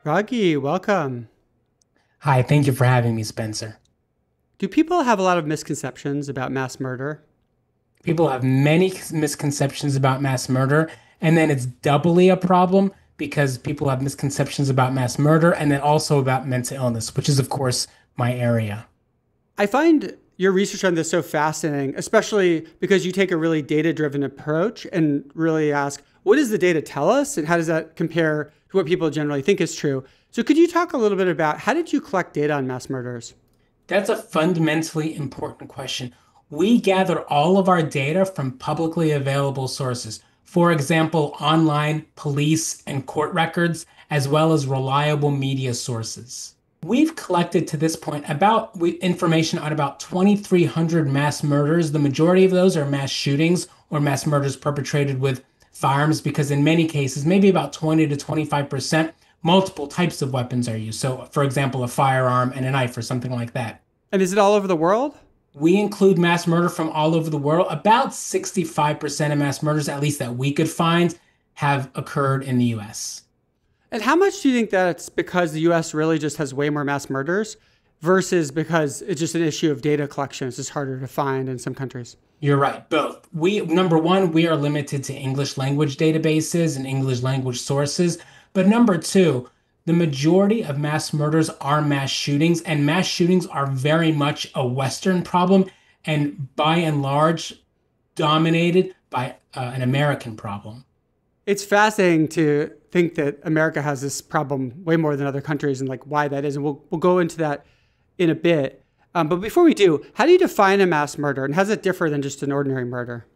Ragy, welcome. Hi, thank you for having me, Spencer. Do people have a lot of misconceptions about mass murder? People have many misconceptions about mass murder, and then it's doubly a problem because people have misconceptions about mass murder and then also about mental illness, which is, of course, my area. I find your research on this so fascinating, especially because you take a really data driven approach and really ask, what does the data tell us? And how does that compare to what people generally think is true? So, could you talk a little bit about how did you collect data on mass murders? That's a fundamentally important question. We gather all of our data from publicly available sources. For example, online police and court records, as well as reliable media sources. We've collected to this point information on about 2,300 mass murders. The majority of those are mass shootings or mass murders perpetrated with firearms, because in many cases, maybe about 20 to 25%, multiple types of weapons are used. So, for example, a firearm and a knife or something like that. And is it all over the world? We include mass murder from all over the world. About 65% of mass murders, at least that we could find, have occurred in the US. And how much do you think that's because the US really just has way more mass murders versus because it's just an issue of data collection? It's just harder to find in some countries. You're right, both. Number one, we are limited to English language databases and English language sources. But number two, the majority of mass murders are mass shootings, and mass shootings are very much a Western problem and by and large dominated by an American problem. It's fascinating to think that America has this problem way more than other countries and like why that is. And we'll go into that in a bit. But before we do, how do you define a mass murder and how does it differ than just an ordinary murder?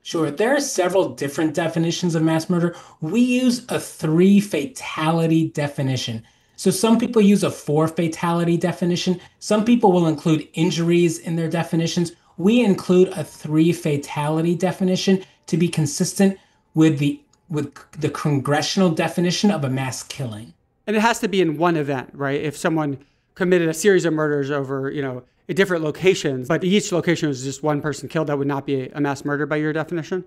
Sure, there are several different definitions of mass murder. We use a three fatality definition. So some people use a four fatality definition. Some people will include injuries in their definitions. We include a three fatality definition to be consistent with the congressional definition of a mass killing. And it has to be in one event, right? If someone committed a series of murders over, at different locations, but each location was just one person killed, that would not be a mass murder by your definition?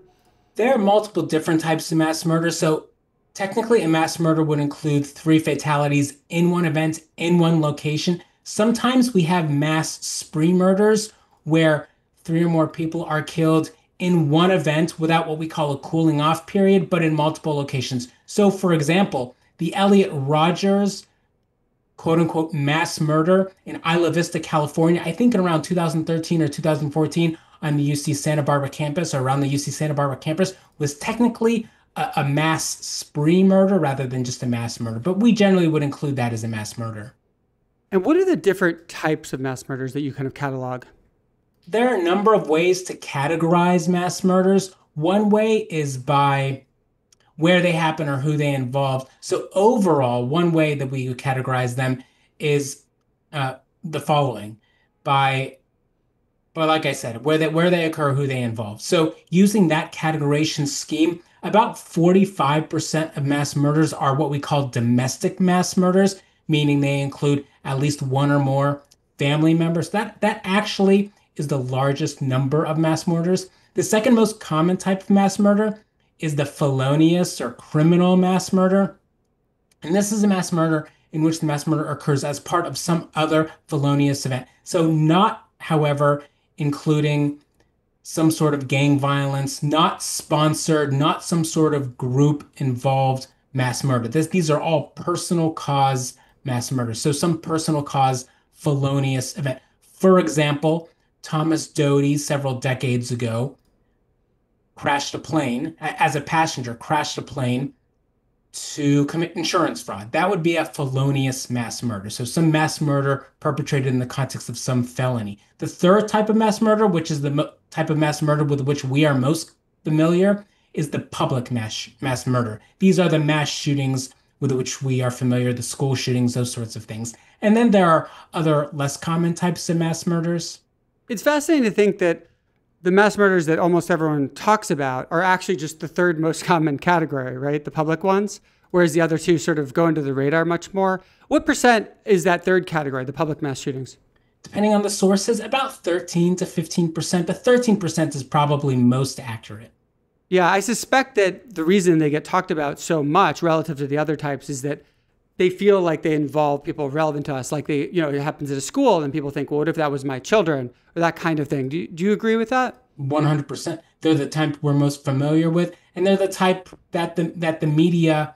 There are multiple different types of mass murder. So technically, a mass murder would include three fatalities in one event, in one location. Sometimes we have mass spree murders where three or more people are killed in one event without what we call a cooling off period, but in multiple locations. So, for example, the Elliot Rogers quote unquote mass murder in Isla Vista, California, I think in around 2013 or 2014 on the UC Santa Barbara campus or around the UC Santa Barbara campus was technically a mass spree murder rather than just a mass murder. But we generally would include that as a mass murder. And what are the different types of mass murders that you kind of catalog? There are a number of ways to categorize mass murders. One way is by where they happen or who they involve. So overall, one way that we categorize them is the following: by, but like I said, where they occur, who they involve. So using that categorization scheme, about 45% of mass murders are what we call domestic mass murders, meaning they include at least one or more family members. That actually is the largest number of mass murders. The second most common type of mass murder is the felonious or criminal mass murder. And this is a mass murder in which the mass murder occurs as part of some other felonious event. So not, however, including some sort of gang violence, not sponsored, not some sort of group involved mass murder. These are all personal cause mass murders. So some personal cause felonious event. For example, Thomas Doty several decades ago crashed a plane as a passenger, crashed a plane to commit insurance fraud. That would be a felonious mass murder. So some mass murder perpetrated in the context of some felony. The third type of mass murder, which is the type of mass murder with which we are most familiar, is the public mass murder. These are the mass shootings with which we are familiar, the school shootings, those sorts of things. And then there are other less common types of mass murders. It's fascinating to think that the mass murders that almost everyone talks about are actually just the third most common category, right? The public ones, whereas the other two sort of go into the radar much more. What percent is that third category, the public mass shootings? Depending on the sources, about 13 to 15%, but 13% is probably most accurate. Yeah, I suspect that the reason they get talked about so much relative to the other types is that they feel like they involve people relevant to us. Like it happens at a school and people think, well, what if that was my children, or that kind of thing. Do you agree with that? 100%. They're the type we're most familiar with, and they're the type that the media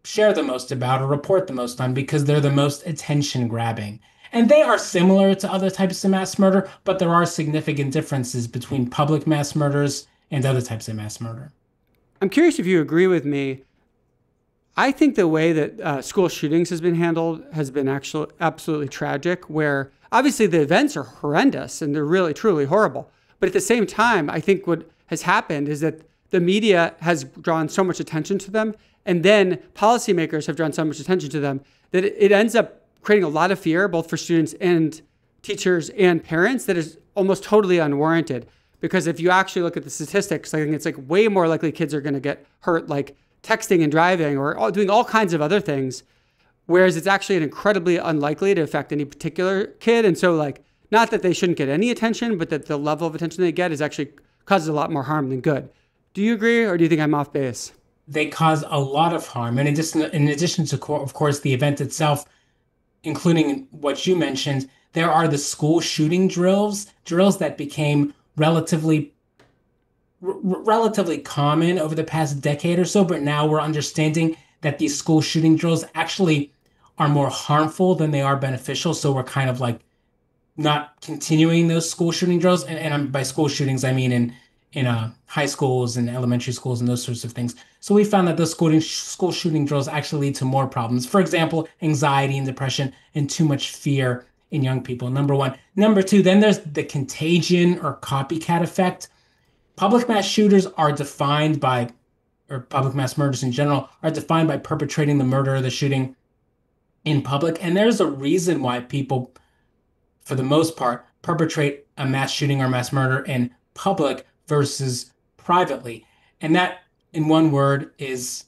share the most about or report the most on because they're the most attention grabbing. And they are similar to other types of mass murder, but there are significant differences between public mass murders and other types of mass murder. I'm curious if you agree with me. I think the way that school shootings has been handled has been actually absolutely tragic, where obviously the events are horrendous and they're really, truly horrible. But at the same time, I think what has happened is that the media has drawn so much attention to them, and then policymakers have drawn so much attention to them that it ends up creating a lot of fear, both for students and teachers and parents, that is almost totally unwarranted. Because if you actually look at the statistics, I think it's like way more likely kids are going to get hurt, like texting and driving or doing all kinds of other things, whereas it's actually incredibly unlikely to affect any particular kid. And so, like, not that they shouldn't get any attention, but that the level of attention they get is actually causes a lot more harm than good. Do you agree, or do you think I'm off base? They cause a lot of harm. And in addition to, of course, the event itself, including what you mentioned, there are the school shooting drills that became relatively common over the past decade or so, but now we're understanding that these school shooting drills actually are more harmful than they are beneficial. So we're kind of like not continuing those school shooting drills. And by school shootings, I mean in high schools and elementary schools and those sorts of things. So we found that those school shooting drills actually lead to more problems. For example, anxiety and depression and too much fear in young people, number one. Number two, then there's the contagion or copycat effect. Public mass shooters are defined by, or public mass murders in general, are defined by perpetrating the murder or the shooting in public. And there's a reason why people, for the most part, perpetrate a mass shooting or mass murder in public versus privately. And that, in one word, is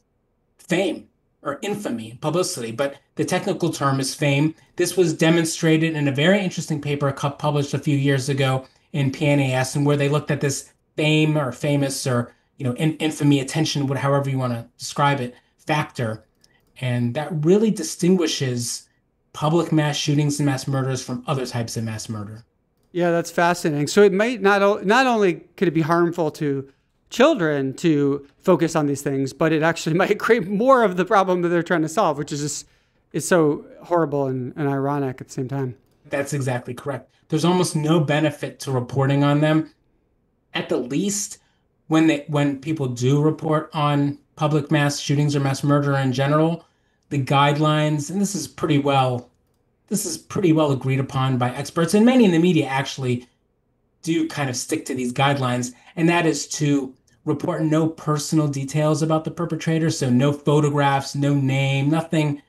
fame or infamy, publicity. But the technical term is fame. This was demonstrated in a very interesting paper published a few years ago in PNAS, and where they looked at this fame or famous or infamy, attention, however you want to describe it, factor. And that really distinguishes public mass shootings and mass murders from other types of mass murder. Yeah, that's fascinating. So it might not only could it be harmful to children to focus on these things, but it actually might create more of the problem that they're trying to solve, which is so horrible and ironic at the same time. That's exactly correct. There's almost no benefit to reporting on them. At the least, when people do report on public mass shootings or mass murder in general, the guidelines, and this is pretty well agreed upon by experts, and many in the media actually do kind of stick to these guidelines, and that is to report no personal details about the perpetrator. So no photographs, no name, nothing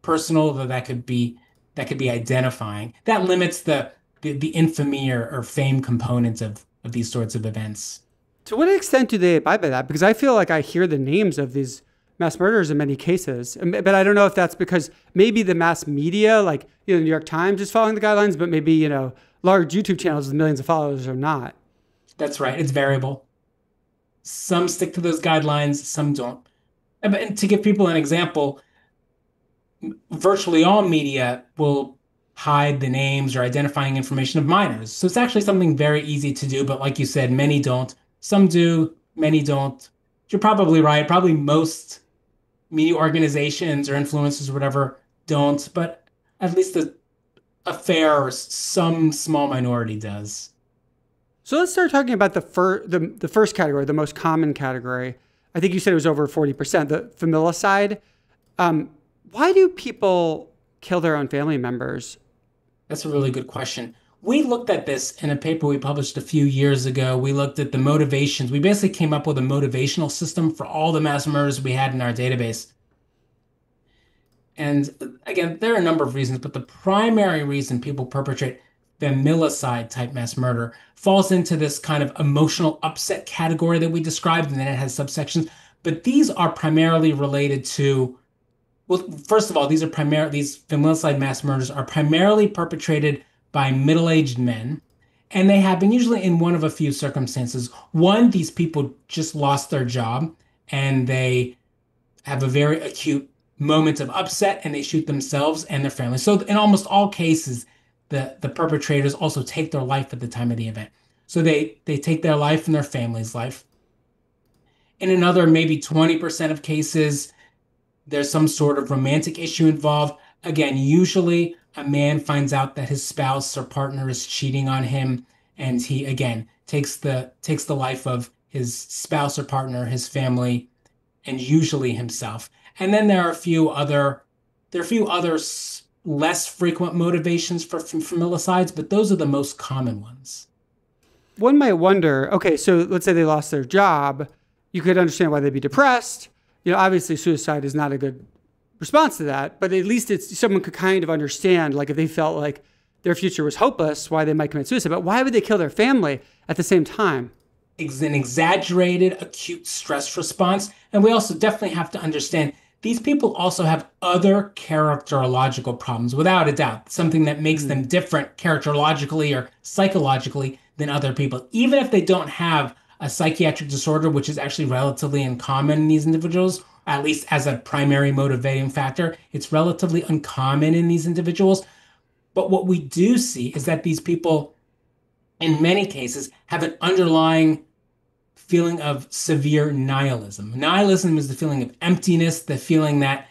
personal that could be identifying. That limits the infamy or fame component of these sorts of events. To what extent do they abide by that? Because I feel like I hear the names of these mass murderers in many cases, but I don't know if that's because maybe the mass media, like the New York Times, is following the guidelines, but maybe large YouTube channels with millions of followers are not. That's right. It's variable. Some stick to those guidelines, some don't. And to give people an example, virtually all media will hide the names or identifying information of minors. So it's actually something very easy to do, but like you said, many don't. Some do, many don't. You're probably right. Probably most media organizations or influencers or whatever don't, but at least a fair or some small minority does. So let's start talking about the first category, the most common category. I think you said it was over 40%, the familicide. Why do people kill their own family members? That's a really good question. We looked at this in a paper we published a few years ago. We looked at the motivations. We basically came up with a motivational system for all the mass murders we had in our database. And again, there are a number of reasons, but the primary reason people perpetrate familicide type mass murder falls into this kind of emotional upset category that we described, and then it has subsections. But these are primarily related to, well, first of all, these familicide mass murders are primarily perpetrated by middle-aged men, and they happen usually in one of a few circumstances. One, these people just lost their job, and they have a very acute moments of upset and they shoot themselves and their family. So in almost all cases, the perpetrators also take their life at the time of the event. So they take their life and their family's life. In another maybe 20% of cases, there's some sort of romantic issue involved. Again, usually a man finds out that his spouse or partner is cheating on him, and he again takes the life of his spouse or partner, his family, and usually himself. And then there are a few other less frequent motivations for familicides, but those are the most common ones. One might wonder, okay, so let's say they lost their job. You could understand why they'd be depressed. Obviously suicide is not a good response to that, but at least someone could kind of understand, like if they felt like their future was hopeless, why they might commit suicide. But why would they kill their family at the same time? It's an exaggerated acute stress response. And we also definitely have to understand these people also have other characterological problems, without a doubt, something that makes them different characterologically or psychologically than other people. Even if they don't have a psychiatric disorder, which is actually relatively uncommon in these individuals, at least as a primary motivating factor, it's relatively uncommon in these individuals. But what we do see is that these people, in many cases, have an underlying feeling of severe nihilism. Nihilism is the feeling of emptiness, the feeling that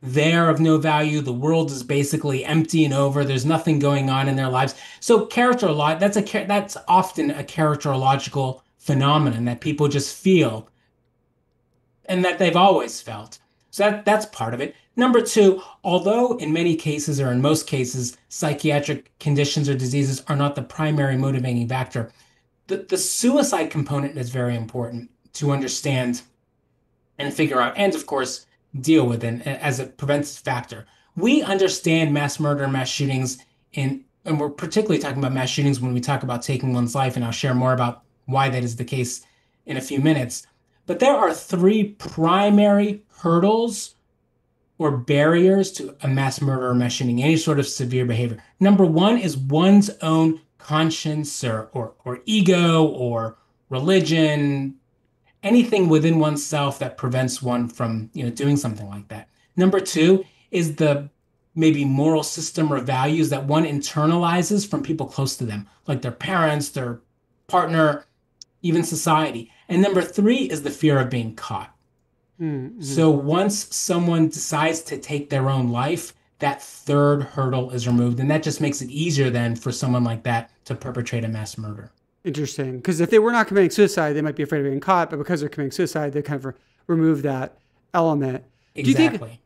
they're of no value, the world is basically empty and over, there's nothing going on in their lives. So that's often a characterological phenomenon that people just feel and that they've always felt. So that's part of it. Number two, although in many cases or in most cases, psychiatric conditions or diseases are not the primary motivating factor, the suicide component is very important to understand and figure out, and of course, deal with it as a preventive factor. We understand mass murder and mass shootings and we're particularly talking about mass shootings when we talk about taking one's life, and I'll share more about why that is the case in a few minutes. But there are three primary hurdles or barriers to a mass murder or mass shooting, any sort of severe behavior. Number one is one's own conscience or ego or religion, anything within oneself that prevents one from doing something like that. Number two is the maybe moral system or values that one internalizes from people close to them, like their parents, their partner, even society. And number three is the fear of being caught. Mm-hmm. So once someone decides to take their own life, that third hurdle is removed. And that just makes it easier then for someone like that to perpetrate a mass murder. Interesting. Because if they were not committing suicide, they might be afraid of being caught. But because they're committing suicide, they kind of remove that element. Exactly. Do you think,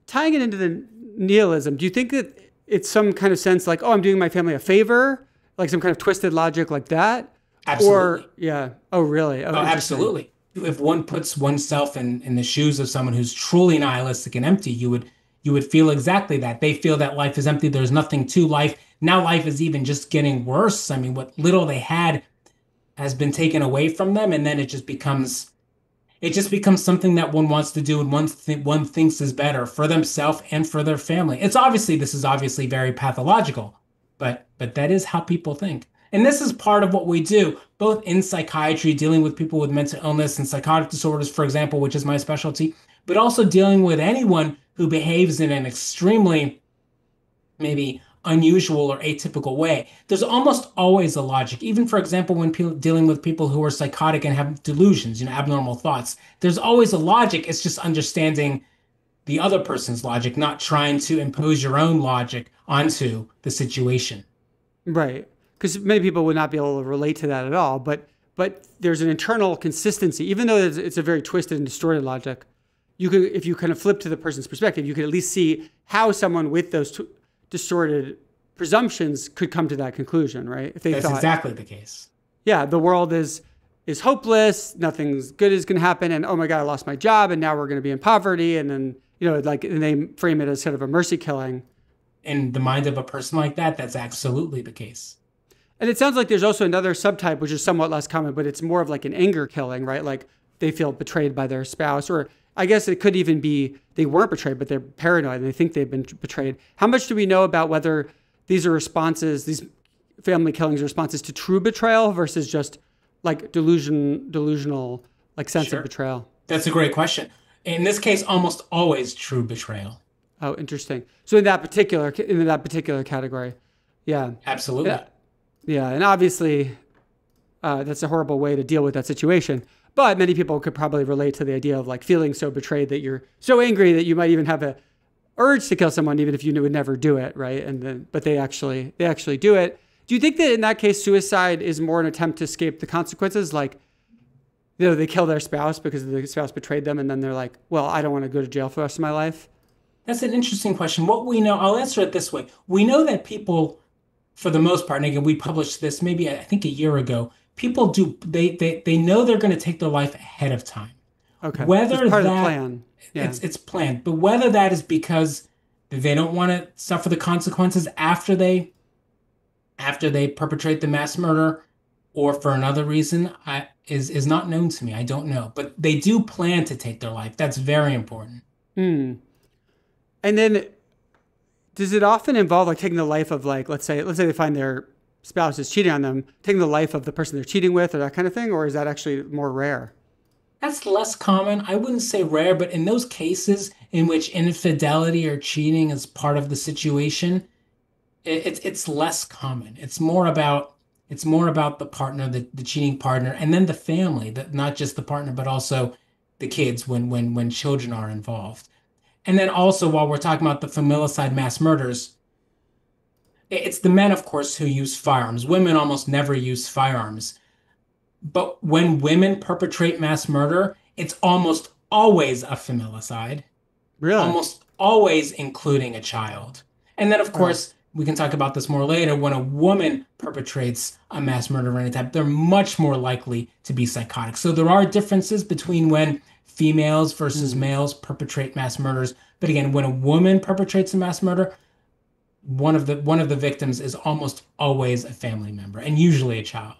tying it into the nihilism, do you think that it's some kind of sense like, oh, I'm doing my family a favor? Like some kind of twisted logic like that? Absolutely. Or, yeah. Oh, really? Oh, absolutely. If one puts oneself in the shoes of someone who's truly nihilistic and empty, you would feel exactly that. They feel that life is empty. There's nothing to life. Now life is even just getting worse. I mean, what little they had has been taken away from them. And then it just becomes something that one wants to do and one thinks is better for themselves and for their family. This is obviously very pathological, but that is how people think. And this is part of what we do, both in psychiatry, dealing with people with mental illness and psychotic disorders, for example, which is my specialty, but also dealing with anyone who behaves in an extremely maybe unusual or atypical way. There's almost always a logic. Even, for example, when dealing with people who are psychotic and have delusions, abnormal thoughts, there's always a logic. It's just understanding the other person's logic, not trying to impose your own logic onto the situation. Right. Because many people would not be able to relate to that at all. But there's an internal consistency, even though it's a very twisted and distorted logic. If you kind of flip to the person's perspective, you could at least see how someone with those distorted presumptions could come to that conclusion, right? If they That's exactly the case. Yeah, the world is hopeless, nothing's good is going to happen, and oh my God, I lost my job, and now we're going to be in poverty, and then and they frame it as sort of a mercy killing. In the mind of a person like that, that's absolutely the case. And it sounds like there's also another subtype, which is somewhat less common, but it's more of like an anger killing, right? Like they feel betrayed by their spouse, or I guess it could even be they weren't betrayed, but they're paranoid and they think they've been betrayed. How much do we know about whether these family killings are responses to true betrayal versus just like delusional like sense of betrayal? That's a great question. In this case, almost always true betrayal. Oh, interesting. So in that particular category, yeah, yeah, Absolutely. yeah, and obviously that's a horrible way to deal with that situation. But many people could probably relate to the idea of like feeling so betrayed that you're so angry that you might even have a urge to kill someone, even if you would never do it, right? And then, but they actually do it. Do you think that in that case, suicide is more an attempt to escape the consequences, like they kill their spouse because the spouse betrayed them, and then they're like, well, I don't want to go to jail for the rest of my life? That's an interesting question. What we know, I'll answer it this way. We know that people, for the most part, and again, we published this maybe I think a year ago. People do they know they're going to take their life ahead of time. Okay, so it's Whether part of the that plan. Yeah. it's planned, but whether that is because they don't want to suffer the consequences after they perpetrate the mass murder, or for another reason, is not known to me. I don't know, but they do plan to take their life. That's very important. Hmm. And then does it often involve like taking the life of like, let's say they find their spouse is cheating on them, taking the life of the person they're cheating with or that kind of thing? Or is that actually more rare? That's less common. I wouldn't say rare, but in those cases in which infidelity or cheating is part of the situation, it's less common. It's more about the partner, the cheating partner, and then the family, that not just the partner, but also the kids when children are involved. And then also, while we're talking about the familicide mass murders, it's the men, of course, who use firearms. Women almost never use firearms. But when women perpetrate mass murder, it's almost always a familicide, Really? almost always including a child. And then, of Wow. course, we can talk about this more later. When a woman perpetrates a mass murder of any type, they're much more likely to be psychotic. So there are differences between when females versus Hmm. males perpetrate mass murders. But again, when a woman perpetrates a mass murder, one of the victims is almost always a family member and usually a child.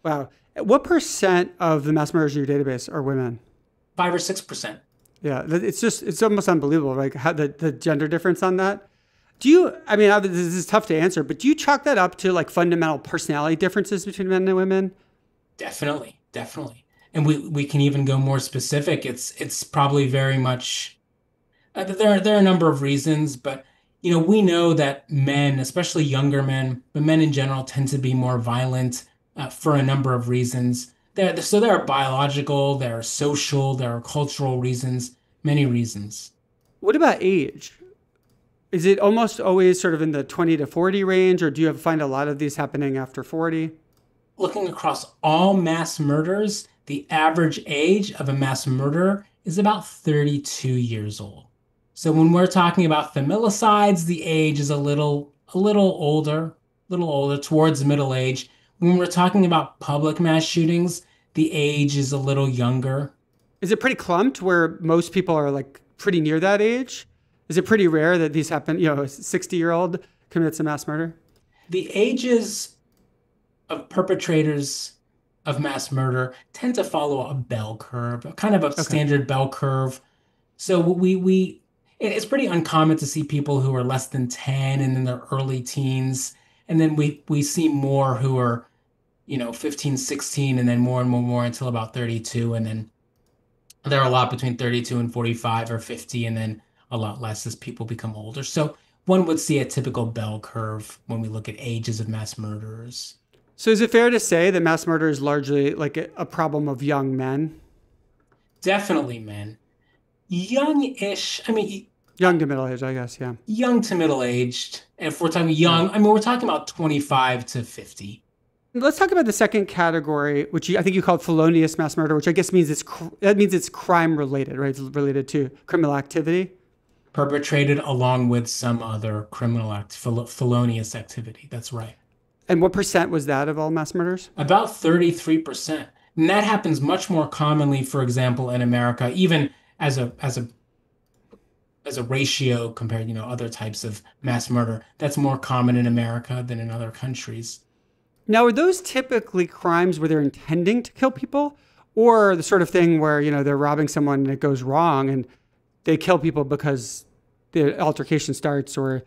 Wow. What percent of the mass murders in your database are women? 5 or 6%. Yeah, it's almost unbelievable, right? How the gender difference on that. I mean, this is tough to answer, but do you chalk that up to like fundamental personality differences between men and women? Definitely, definitely. And we can even go more specific. It's probably very much there are a number of reasons, but we know that men, especially younger men, but men in general tend to be more violent for a number of reasons. So there are biological, there are social, there are cultural reasons, many reasons. What about age? Is it almost always sort of in the 20 to 40 range, or do you find a lot of these happening after 40? Looking across all mass murders, the average age of a mass murderer is about 32 years old. So when we're talking about familicides, the age is a little older towards middle age. When we're talking about public mass shootings, the age is a little younger. Is it pretty clumped where most people are like pretty near that age? Is it pretty rare that these happen? A 60-year-old commits a mass murder? The ages of perpetrators of mass murder tend to follow a bell curve, a kind of a Okay. standard bell curve. So it's pretty uncommon to see people who are less than 10 and in their early teens. And then we see more who are, 15, 16, and then more and more until about 32. And then there are a lot between 32 and 45 or 50, and then a lot less as people become older. So one would see a typical bell curve when we look at ages of mass murderers. So is it fair to say that mass murder is largely like a problem of young men, Definitely men. Young-ish, I mean, young to middle age, I guess? Yeah. young to middle-aged. If we're talking Right. young, I mean, we're talking about 25 to 50. Let's talk about the second category, which I think you called felonious mass murder, which I guess means it's crime related, right? It's related to criminal activity. Perpetrated along with some other felonious activity. That's right. And what percent was that of all mass murders? About 33%. And that happens much more commonly, for example, in America, even as a ratio compared, other types of mass murder. That's more common in America than in other countries. Now, are those typically crimes where they're intending to kill people, or the sort of thing where they're robbing someone and it goes wrong and they kill people because the altercation starts or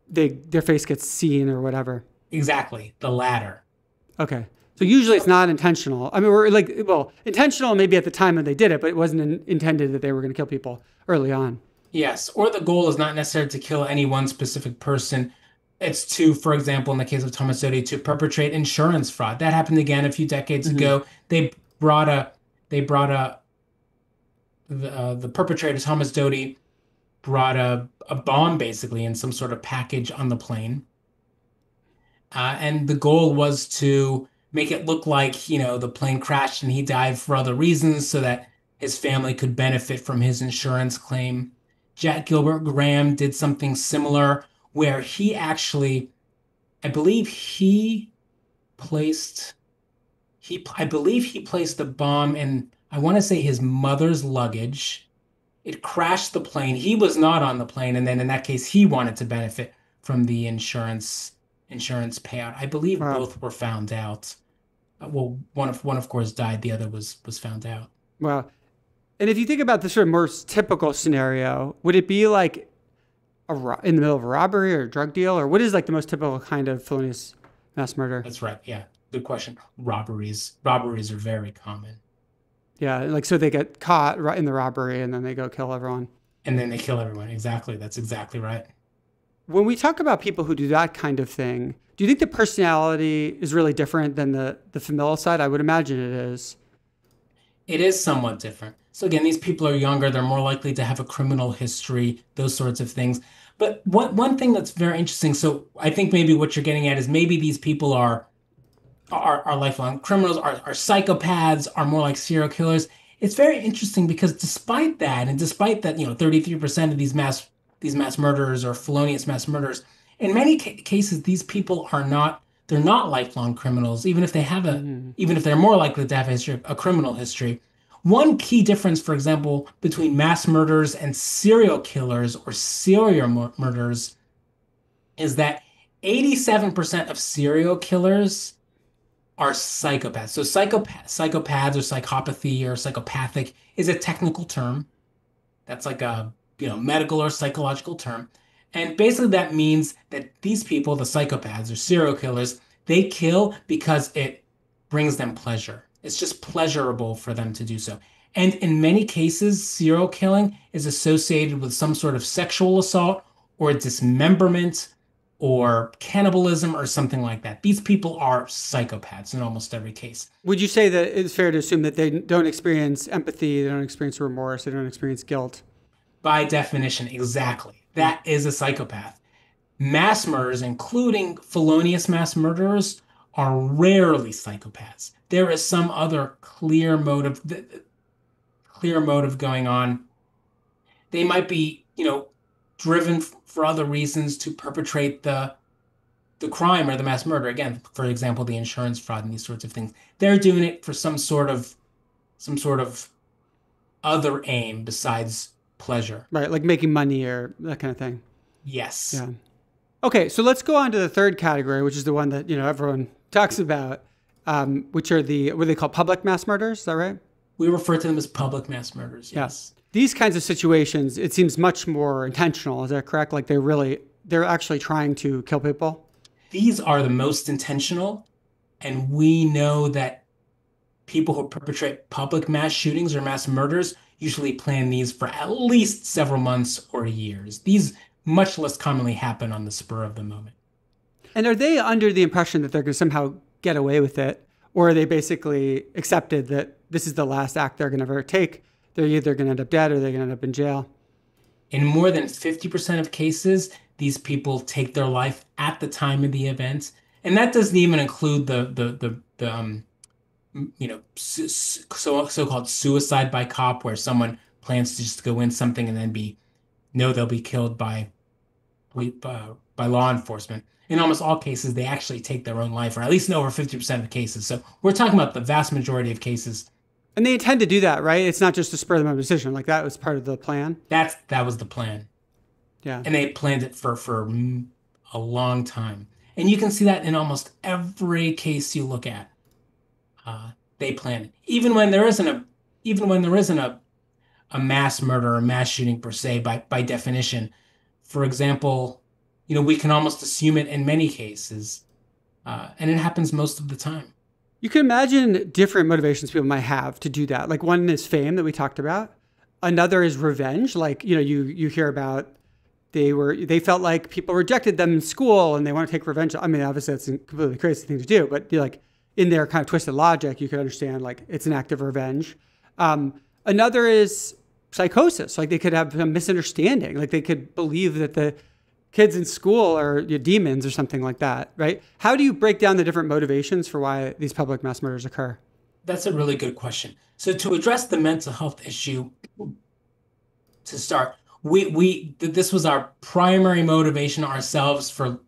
their face gets seen or whatever? Exactly, the latter. Okay. So usually it's not intentional. I mean, we're like, well, intentional maybe at the time when they did it, but it wasn't intended that they were going to kill people early on. Yes, or the goal is not necessarily to kill any one specific person. It's to, for example, in the case of Thomas Doty, to perpetrate insurance fraud. That happened again a few decades Hmm. ago. Brought a, they brought the perpetrator, Thomas Doty, brought a bomb basically in some sort of package on the plane. And the goal was to make it look like, the plane crashed and he died for other reasons so that his family could benefit from his insurance claim. Jack Gilbert Graham did something similar where he actually, I believe placed, I believe he placed the bomb in, I want to say his mother's luggage. It crashed the plane. He was not on the plane, and then in that case, he wanted to benefit from the insurance payout. I believe Wow. both were found out. Well, one of course died. The other was found out. Wow. And if you think about the sort of more typical scenario, would it be like in the middle of a robbery or a drug deal, or what is like the most typical kind of felonious mass murder? That's right. Yeah, good question. Robberies are very common, Yeah, like so they get caught right in the robbery and then they go kill everyone. and then they kill everyone. Exactly. That's exactly right. When we talk about people who do that kind of thing, do you think the personality is really different than the familial side? I would imagine it is. It is somewhat different. So again, these people are younger, they're more likely to have a criminal history, those sorts of things. But one thing that's very interesting, so I think maybe what you're getting at is maybe these people are lifelong criminals, are psychopaths, are more like serial killers. It's very interesting because despite that, and despite that, 33% of these mass murderers are felonious mass murderers, in many cases, these people are not they're not lifelong criminals, Hmm. even if they're more likely to have a criminal history. One key difference, for example, between mass murderers and serial killers or serial murderers is that 87% of serial killers are psychopaths. So psychopaths or psychopathy or psychopathic is a technical term. That's like a medical or psychological term. And basically that means that these people, the psychopaths or serial killers, they kill because it brings them pleasure. It's just pleasurable for them to do so. And in many cases, serial killing is associated with some sort of sexual assault or dismemberment or cannibalism or something like that. These people are psychopaths in almost every case. Would you say that it's fair to assume that they don't experience empathy, they don't experience remorse, they don't experience guilt? By definition, exactly. That is a psychopath. Mass murders, including felonious mass murderers, are rarely psychopaths. There is some other clear motive going on. They might be, driven for other reasons to perpetrate the crime or the mass murder. Again, for example, the insurance fraud and these sorts of things. They're doing it for some sort of other aim besides pleasure. Right, like making money or that kind of thing. Yes. Yeah. Okay, so let's go on to the third category, which is the one that everyone talks about, which are what they call public mass murders. Is that right? We refer to them as public mass murders. Yeah. Yes. These kinds of situations, it seems much more intentional. Is that correct? Like they're actually trying to kill people. These are the most intentional, and we know that people who perpetrate public mass shootings or mass murders usually plan these for at least several months or years. These much less commonly happen on the spur of the moment. And are they under the impression that they're going to somehow get away with it, or are they basically accepted that this is the last act they're going to ever take? They're either going to end up dead or they're going to end up in jail. In more than 50% of cases, these people take their life at the time of the event. And that doesn't even include so-called suicide by cop, where someone plans to just go in something and then they'll be killed by law enforcement. In almost all cases, they actually take their own life, or at least in over 50% of cases. So we're talking about the vast majority of cases. And they intend to do that, right? It's not just a spur of the moment decision. Like that was part of the plan. That was the plan. Yeah. And they planned it for a long time. And you can see that in almost every case you look at. They plan it. Even when there isn't a mass murder or mass shooting per se by definition. For example, we can almost assume it in many cases. And it happens most of the time. You can imagine different motivations people might have to do that. Like one is fame that we talked about. Another is revenge. Like, you hear about they felt like people rejected them in school and they want to take revenge. I mean, obviously that's a completely crazy thing to do, but like in their kind of twisted logic, you could understand like it's an act of revenge. Another is psychosis. Like they could have a misunderstanding. Like they could believe that the kids in school are demons or something like that, right? How do you break down the different motivations for why these public mass murders occur? That's a really good question. So to address the mental health issue, to start, this was our primary motivation ourselves for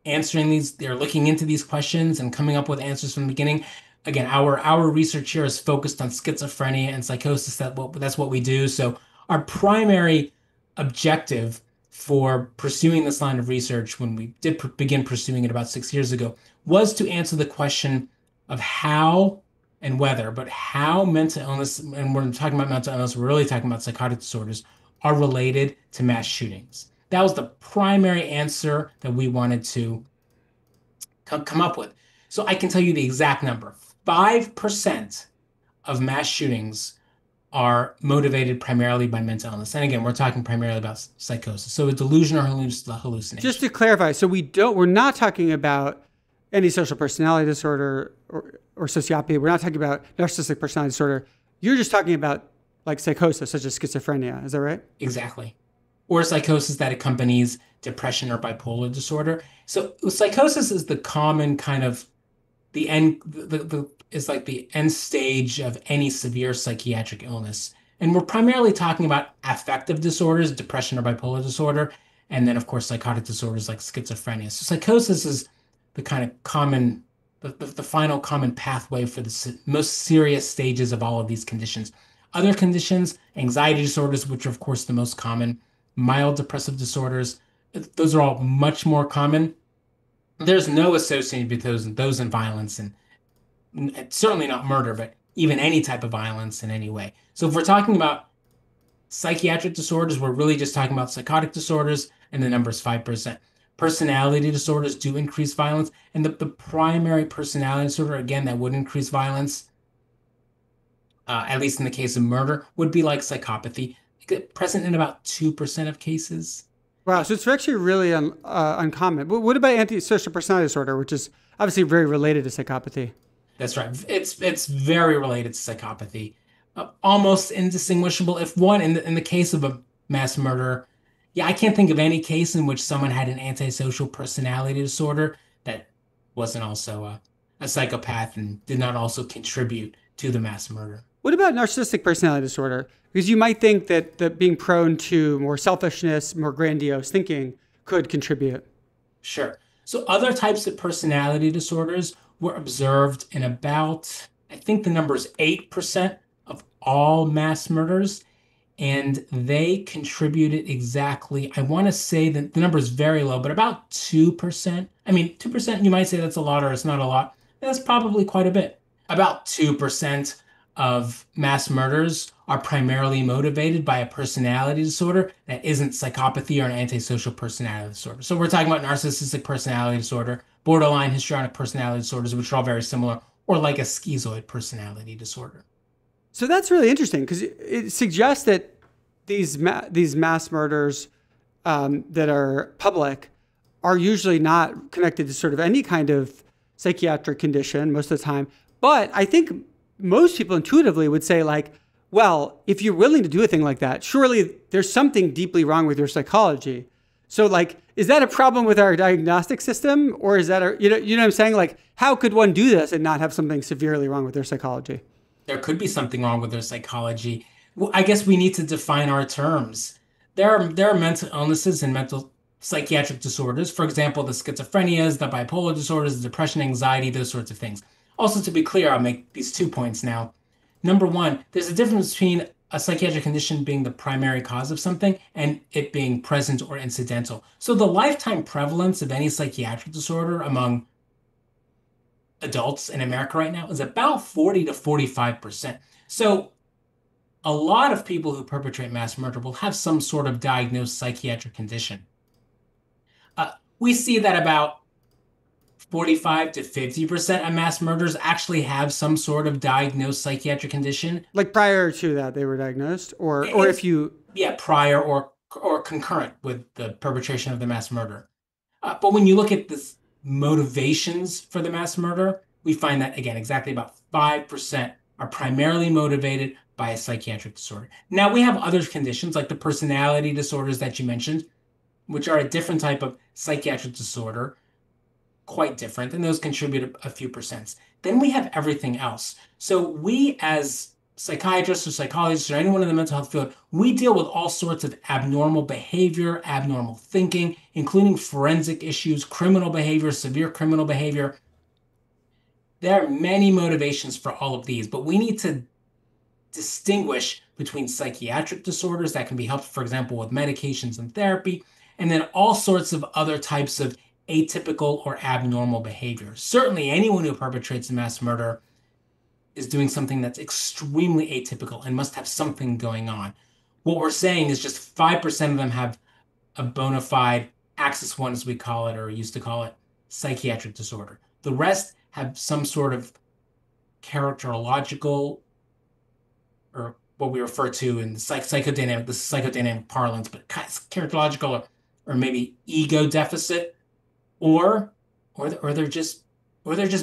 answering these. They're looking into these questions and coming up with answers from the beginning. Again, our research here is focused on schizophrenia and psychosis. That's what we do. So our primary objective for pursuing this line of research, when we did begin pursuing it about 6 years ago, was to answer the question of how and whether, but how mental illness, and when we're talking about mental illness, we're really talking about psychotic disorders, are related to mass shootings. That was the primary answer that we wanted to come up with. So I can tell you the exact number. 5% of mass shootings are motivated primarily by mental illness. And again, we're talking primarily about psychosis. So a delusion or hallucination. Just to clarify, so we're not talking about antisocial personality disorder or sociopathy. We're not talking about narcissistic personality disorder. You're just talking about like psychosis, such as schizophrenia. Is that right? Exactly. Or psychosis that accompanies depression or bipolar disorder. So psychosis is the common kind of the end, is like the end stage of any severe psychiatric illness. And we're primarily talking about affective disorders, depression or bipolar disorder, and then of course psychotic disorders like schizophrenia. So psychosis is the kind of common, the final common pathway for the most serious stages of all of these conditions. Other conditions, anxiety disorders, which are of course the most common, mild depressive disorders, those are all much more common. There's no association between those and violence, and certainly not murder, but even any type of violence in any way. So if we're talking about psychiatric disorders, we're really just talking about psychotic disorders, and the number is 5%. Personality disorders do increase violence, and the primary personality disorder, again, that would increase violence, at least in the case of murder, would be like psychopathy, present in about 2% of cases. Wow, so it's actually really uncommon. But what about antisocial personality disorder, which is obviously very related to psychopathy? That's right. It's very related to psychopathy, almost indistinguishable. If one in the case of a mass murder, yeah, I can't think of any case in which someone had an antisocial personality disorder that wasn't also a psychopath and did not also contribute to the mass murder. What about narcissistic personality disorder? Because you might think that being prone to more selfishness, more grandiose thinking could contribute. Sure. So other types of personality disorders were observed in about, I think the number is 8% of all mass murders, and they contributed exactly, I want to say that the number is very low, but about 2%. I mean, 2%, you might say that's a lot or it's not a lot. That's probably quite a bit. About 2% of mass murders are primarily motivated by a personality disorder that isn't psychopathy or an antisocial personality disorder. So we're talking about narcissistic personality disorder, borderline histrionic personality disorders, which are all very similar, or like a schizoid personality disorder. So that's really interesting because it suggests that these mass murders that are public are usually not connected to sort of any kind of psychiatric condition most of the time. But I think most people intuitively would say like, well, if you're willing to do a thing like that, surely there's something deeply wrong with your psychology. So like, is that a problem with our diagnostic system, or is that you know what I'm saying? Like, how could one do this and not have something severely wrong with their psychology? There could be something wrong with their psychology. Well, I guess we need to define our terms. There are mental illnesses and mental psychiatric disorders. For example, the schizophrenias, the bipolar disorders, the depression, anxiety, those sorts of things. Also, to be clear, I'll make these 2 points now. Number one, there's a difference between a psychiatric condition being the primary cause of something and it being present or incidental. So the lifetime prevalence of any psychiatric disorder among adults in America right now is about 40 to 45%. So a lot of people who perpetrate mass murder will have some sort of diagnosed psychiatric condition. We see that about 45 to 50% of mass murderers actually have some sort of diagnosed psychiatric condition. Like prior to that, they were diagnosed, or if It's, you. yeah, prior or concurrent with the perpetration of the mass murder. But when you look at the motivations for the mass murder, we find that, again, exactly about 5% are primarily motivated by a psychiatric disorder. Now, we have other conditions like the personality disorders that you mentioned, which are a different type of psychiatric disorder, quite different, and those contribute a few percents. Then we have everything else. So we, as psychiatrists or psychologists or anyone in the mental health field, we deal with all sorts of abnormal behavior, abnormal thinking, including forensic issues, criminal behavior, severe criminal behavior. There are many motivations for all of these, but we need to distinguish between psychiatric disorders that can be helped, for example, with medications and therapy, and then all sorts of other types of atypical or abnormal behavior. Certainly, anyone who perpetrates a mass murder is doing something that's extremely atypical and must have something going on. What we're saying is just 5% of them have a bona fide axis 1, as we call it, or used to call it, psychiatric disorder. The rest have some sort of characterological, or what we refer to in the psychodynamic parlance, but characterological or maybe ego deficit, or they're just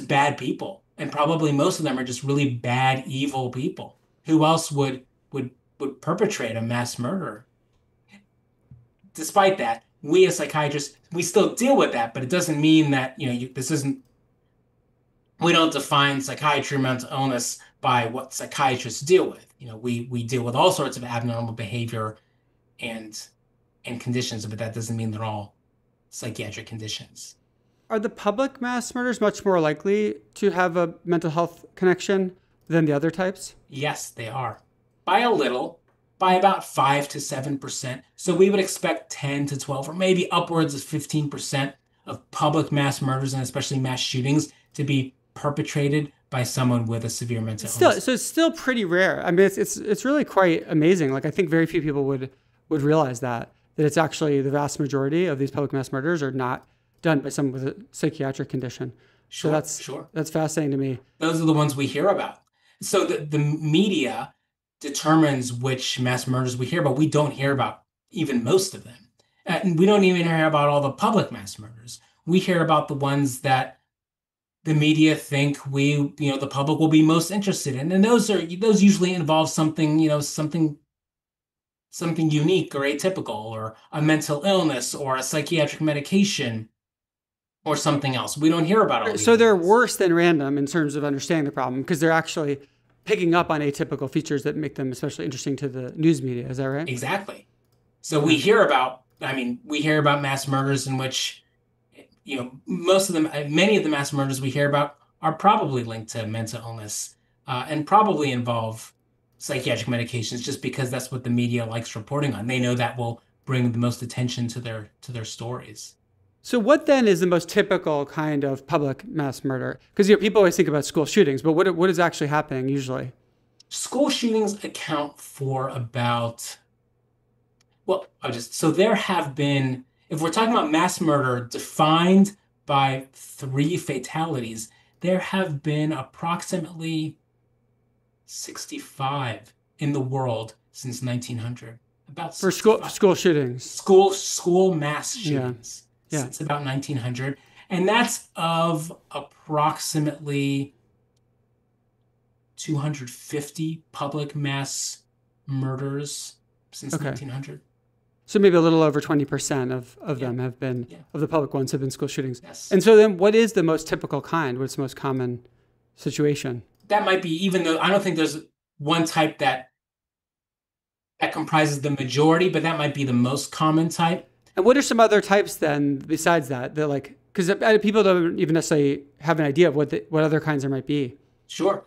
bad people, and probably most of them are just really bad, evil people. Who else would perpetrate a mass murder? Despite that, we as psychiatrists, we still deal with that, but it doesn't mean that this isn't. We don't define psychiatry or mental illness by what psychiatrists deal with. We deal with all sorts of abnormal behavior and conditions, but that doesn't mean they're all psychiatric conditions. Are the public mass murders much more likely to have a mental health connection than the other types? Yes, they are. By a little, by about 5 to 7%. So we would expect 10 to 12, or maybe upwards of 15% of public mass murders, and especially mass shootings, to be perpetrated by someone with a severe mental illness. So it's still pretty rare. I mean, it's really quite amazing. Like, I think very few people would realize that it's actually the vast majority of these public mass murders are not done by someone with a psychiatric condition. Sure, so that's fascinating to me. Those are the ones we hear about. So the media determines which mass murders we hear about. We don't hear about even most of them. And we don't even hear about all the public mass murders. We hear about the ones that the media think the public will be most interested in. And those usually involve something, something unique or atypical, or a mental illness, or a psychiatric medication, or something else. We don't hear about all these. So they're worse than random in terms of understanding the problem, because they're actually picking up on atypical features that make them especially interesting to the news media. Is that right? Exactly. So we hear about mass murders in which, many of the mass murders we hear about are probably linked to mental illness, and probably involve psychiatric medications, just because that's what the media likes reporting on. They know that will bring the most attention to their stories. So what then is the most typical kind of public mass murder? Because people always think about school shootings, but what is actually happening usually? School shootings account for about, so there have been, if we're talking about mass murder defined by 3 fatalities, there have been approximately 65 in the world since 1900. About for school shootings. School mass shootings. Yeah. Since about 1900. And that's of approximately 250 public mass murders since 1900. So maybe a little over 20% of them have been, of the public ones have been school shootings. Yes. And so then what is the most typical kind? What's the most common situation? That might be, even though I don't think there's one type that comprises the majority, but that might be the most common type. And what are some other types then besides that? They're like, because people don't even necessarily have an idea of what other kinds there might be. Sure,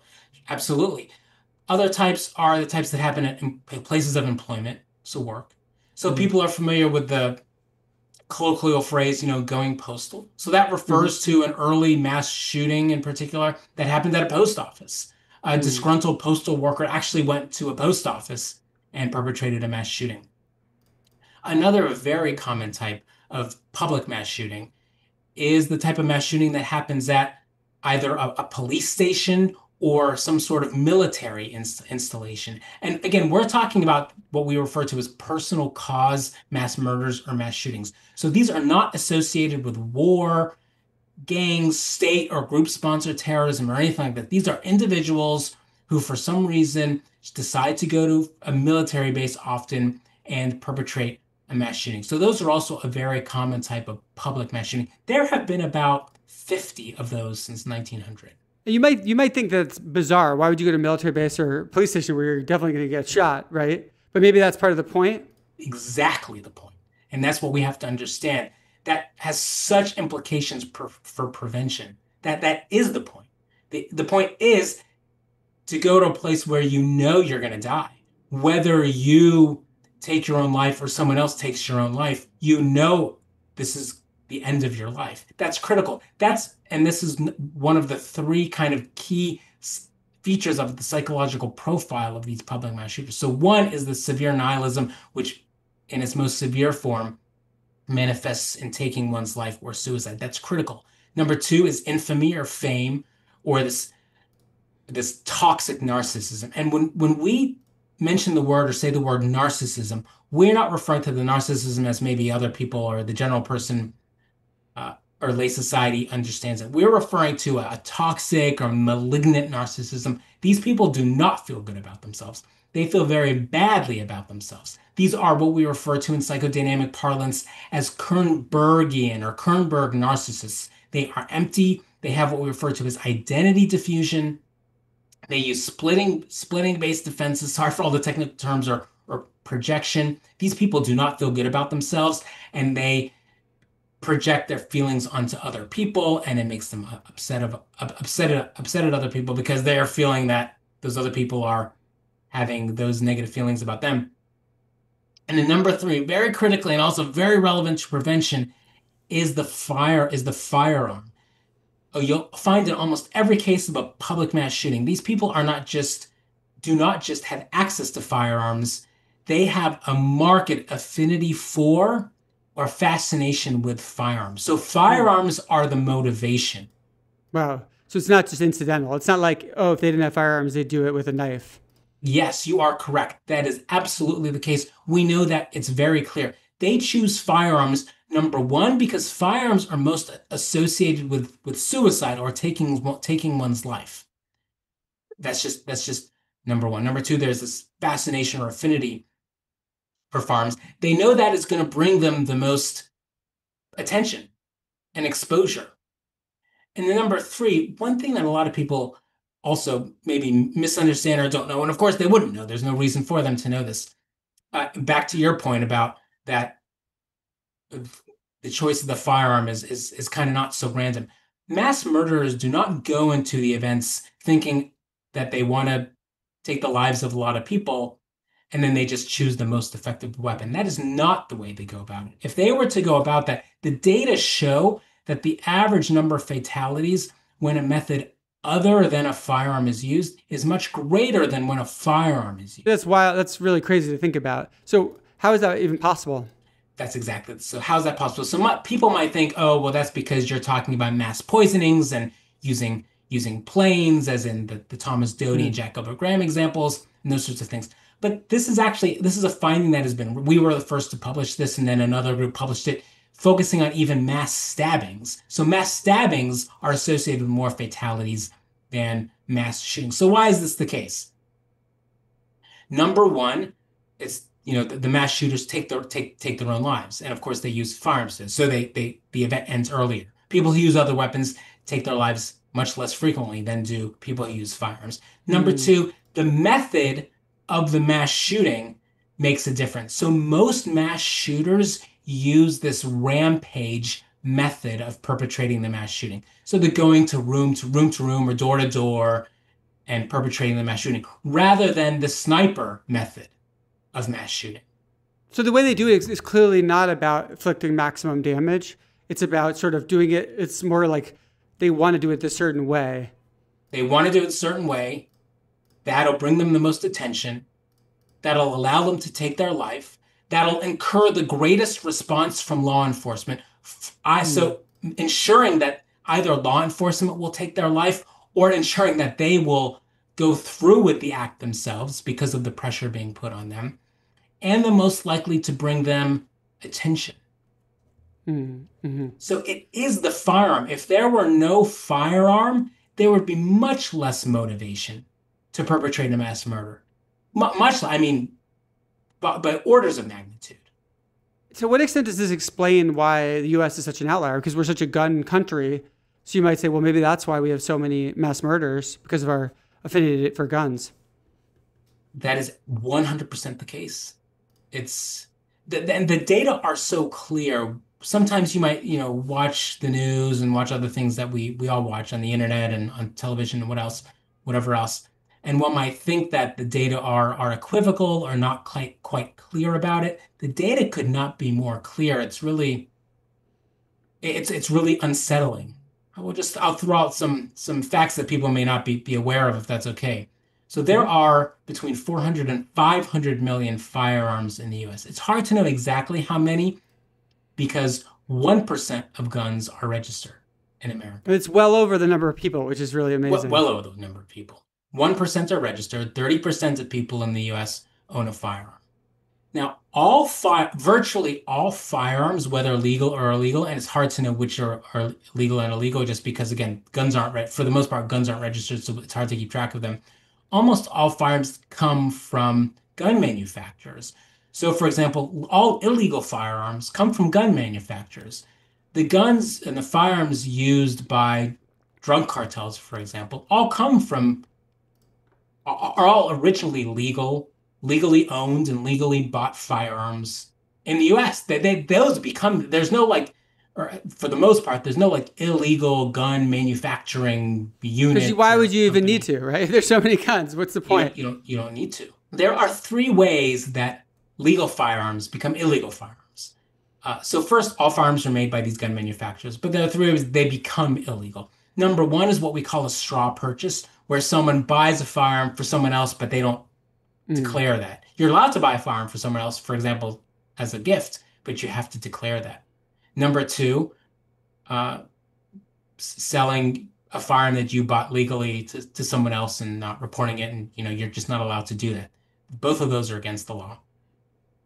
absolutely. Other types are the types that happen in places of employment, so work. So people are familiar with the colloquial phrase, going postal. So that refers to an early mass shooting in particular that happened at a post office. A disgruntled postal worker actually went to a post office and perpetrated a mass shooting. Another very common type of public mass shooting is the type of mass shooting that happens at either a police station or some sort of military installation. And again, we're talking about what we refer to as personal cause mass murders or mass shootings. So these are not associated with war, gangs, state or group sponsored terrorism or anything like that. These are individuals who, for some reason, decide to go to a military base often and perpetrate a mass shooting. So those are also a very common type of public mass shooting. There have been about 50 of those since 1900. You might think that's bizarre. Why would you go to a military base or police station where you're definitely going to get shot, right? But maybe that's part of the point. Exactly the point. And that's what we have to understand. That has such implications for prevention. That is the point. The point is to go to a place where you know you're going to die. Whether you take your own life or someone else takes your own life, you know this is the end of your life. That's critical. And this is one of the three kind of key features of the psychological profile of these public mass shooters. So one is the severe nihilism, which in its most severe form manifests in taking one's life or suicide. That's critical. Number two is infamy or fame, or this toxic narcissism. And when we mention the word or say the word narcissism, we're not referring to the narcissism as maybe other people or the general person or lay society understands it. We're referring to a toxic or malignant narcissism. These people do not feel good about themselves. They feel very badly about themselves. These are what we refer to in psychodynamic parlance as Greenbergian or Greenberg narcissists. They are empty. They have what we refer to as identity diffusion. They use splitting-based defenses. Sorry for all the technical terms, or projection. These people do not feel good about themselves, and they project their feelings onto other people, and it makes them upset at other people because they are feeling that those other people are having those negative feelings about them. And then number three, very critically and also very relevant to prevention, is the firearm. Oh, you'll find in almost every case of a public mass shooting, these people do not just have access to firearms, they have a marked affinity for or fascination with firearms. So firearms are the motivation. Wow. So it's not just incidental. It's not like, oh, if they didn't have firearms, they'd do it with a knife. Yes, you are correct. That is absolutely the case. We know that. It's very clear. They choose firearms, number one, because firearms are most associated with suicide or taking one's life. That's just number one. Number two, there's this fascination or affinity for firearms. They know that it's going to bring them the most attention and exposure. And then number three, one thing that a lot of people also maybe misunderstand or don't know, and of course they wouldn't know, there's no reason for them to know this. Back to your point about that the choice of the firearm is kind of not so random. Mass murderers do not go into the events thinking that they want to take the lives of a lot of people and then they just choose the most effective weapon. That is not the way they go about it. If they were to go about that, the data show that the average number of fatalities when a method other than a firearm is used is much greater than when a firearm is used. That's wild. That's really crazy to think about. So how is that even possible? That's exactly it. So how's that possible? So people might think, oh, well, that's because you're talking about mass poisonings and using planes, as in the Thomas Doty and Jack Gilbert Graham examples, and those sorts of things. But this is a finding that we were the first to publish this, and then another group published it, focusing on even mass stabbings. So mass stabbings are associated with more fatalities than mass shootings. So why is this the case? Number one, it's the mass shooters take their own lives, and of course they use firearms. So the event ends earlier. People who use other weapons take their lives much less frequently than do people who use firearms. Number two, the method of the mass shooting makes a difference. So most mass shooters use this rampage method of perpetrating the mass shooting. So they're going to room to room or door to door and perpetrating the mass shooting rather than the sniper method of mass shooting. So the way they do it is clearly not about inflicting maximum damage. It's about sort of doing it. It's more like they want to do it a certain way. They want to do it a certain way. That'll bring them the most attention. That'll allow them to take their life. That'll incur the greatest response from law enforcement. So ensuring that either law enforcement will take their life or ensuring that they will go through with the act themselves because of the pressure being put on them, and the most likely to bring them attention. Mm-hmm. So it is the firearm. If there were no firearm, there would be much less motivation to perpetrate a mass murder. Much, I mean, by orders of magnitude. To what extent does this explain why the U.S. is such an outlier? Because we're such a gun country. So you might say, well, maybe that's why we have so many mass murders, because of our affinity for guns. That is 100% the case. And the data are so clear. Sometimes you might, watch the news and watch other things that we all watch on the internet and on television and whatever else. And one might think that the data are equivocal or not quite clear about it. The data could not be more clear. It's really unsettling. I'll throw out some facts that people may not be aware of, if that's okay. So there are between 400 and 500 million firearms in the US. It's hard to know exactly how many because 1% of guns are registered in America. It's well over the number of people, which is really amazing. Well over the number of people. 1% are registered. 30% of people in the US own a firearm. Now, virtually all firearms, whether legal or illegal, and it's hard to know which are legal and illegal just because, again, for the most part, guns aren't registered, so it's hard to keep track of them. Almost all firearms come from gun manufacturers. So, for example, all illegal firearms come from gun manufacturers. The guns and the firearms used by drug cartels, for example, are all originally legally owned and legally bought firearms in the US. There's no for the most part, there's no illegal gun manufacturing unit. Because why would you even need to, right? There's so many guns. What's the point? You don't need to. There are 3 ways that legal firearms become illegal firearms. So first, all firearms are made by these gun manufacturers, but there are 3 ways they become illegal. Number 1 is what we call a straw purchase, where someone buys a firearm for someone else, but they don't declare that. You're allowed to buy a firearm for someone else, for example, as a gift, but you have to declare that. Number 2, selling a firearm that you bought legally to someone else and not reporting it, and you're just not allowed to do that. Both of those are against the law.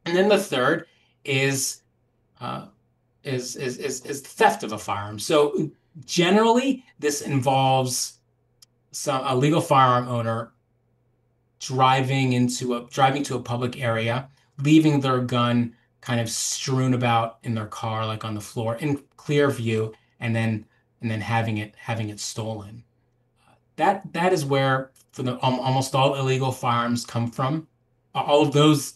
And then the third is theft of a firearm. So generally, this involves a legal firearm owner driving to a public area, leaving their gun kind of strewn about in their car, like on the floor, in clear view, and then having it stolen. That is where almost all illegal firearms come from. All of those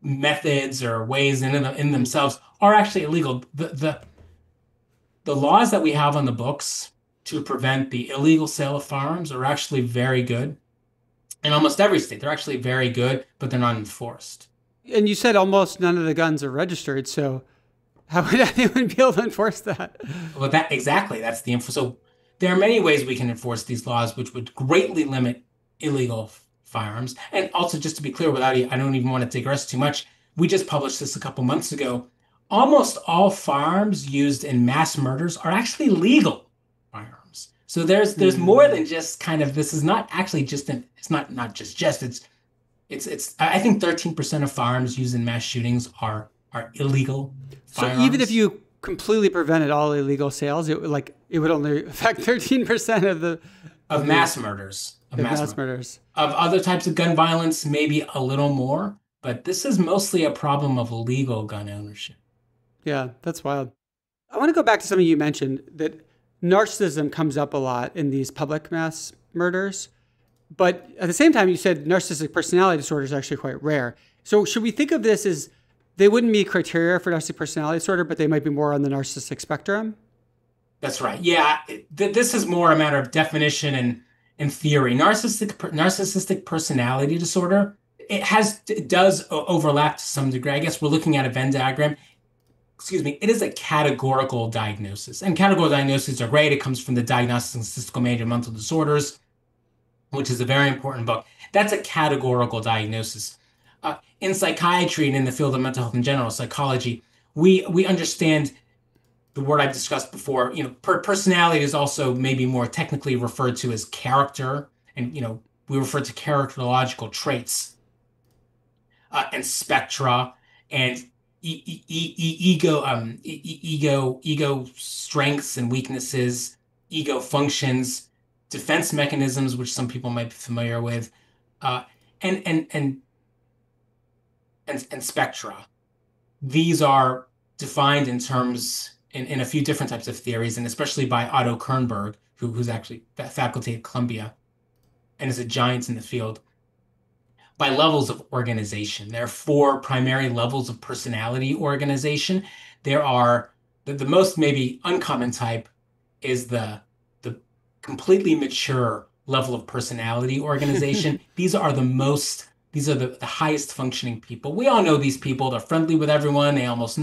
methods or ways in themselves are actually illegal. The laws that we have on the books to prevent the illegal sale of firearms are actually very good. In almost every state, they're actually very good, but they're not enforced. And you said almost none of the guns are registered, so how would anyone be able to enforce that? Well, that's the info. So there are many ways we can enforce these laws, which would greatly limit illegal firearms. And also, just to be clear, I don't even want to digress too much. We just published this a couple months ago. Almost all firearms used in mass murders are actually legal firearms. So there's more than just kind of, this is not actually just it's not just it's I think 13% of firearms used in mass shootings are illegal firearms. So even if you completely prevented all illegal sales, it would only affect 13% of mass murders. Of mass murders. Of other types of gun violence, maybe a little more, but this is mostly a problem of legal gun ownership. Yeah, that's wild. I want to go back to something you mentioned, that narcissism comes up a lot in these public mass murders. But at the same time, you said narcissistic personality disorder is actually quite rare. So should we think of this as they wouldn't meet criteria for narcissistic personality disorder, but they might be more on the narcissistic spectrum? That's right. Yeah, this is more a matter of definition and theory. Narcissistic personality disorder, it does overlap to some degree. I guess we're looking at a Venn diagram. It is a categorical diagnosis. And categorical diagnoses are great. It comes from the Diagnostic and Statistical Manual of Mental Disorders, which is a very important book. That's a categorical diagnosis. In psychiatry and in the field of mental health in general, psychology, we understand the word I've discussed before, personality is also maybe more technically referred to as character, and we refer to characterological traits and spectra and ego strengths and weaknesses, ego functions, defense mechanisms, which some people might be familiar with, uh, and and and and spectra. These are defined in terms in a few different types of theories, and especially by Otto Kernberg, who's actually faculty at Columbia and is a giant in the field, by levels of organization. There are four primary levels of personality organization. There are the most maybe uncommon type is the completely mature level of personality organization. These are the highest functioning people. We all know these people. They're friendly with everyone. They almost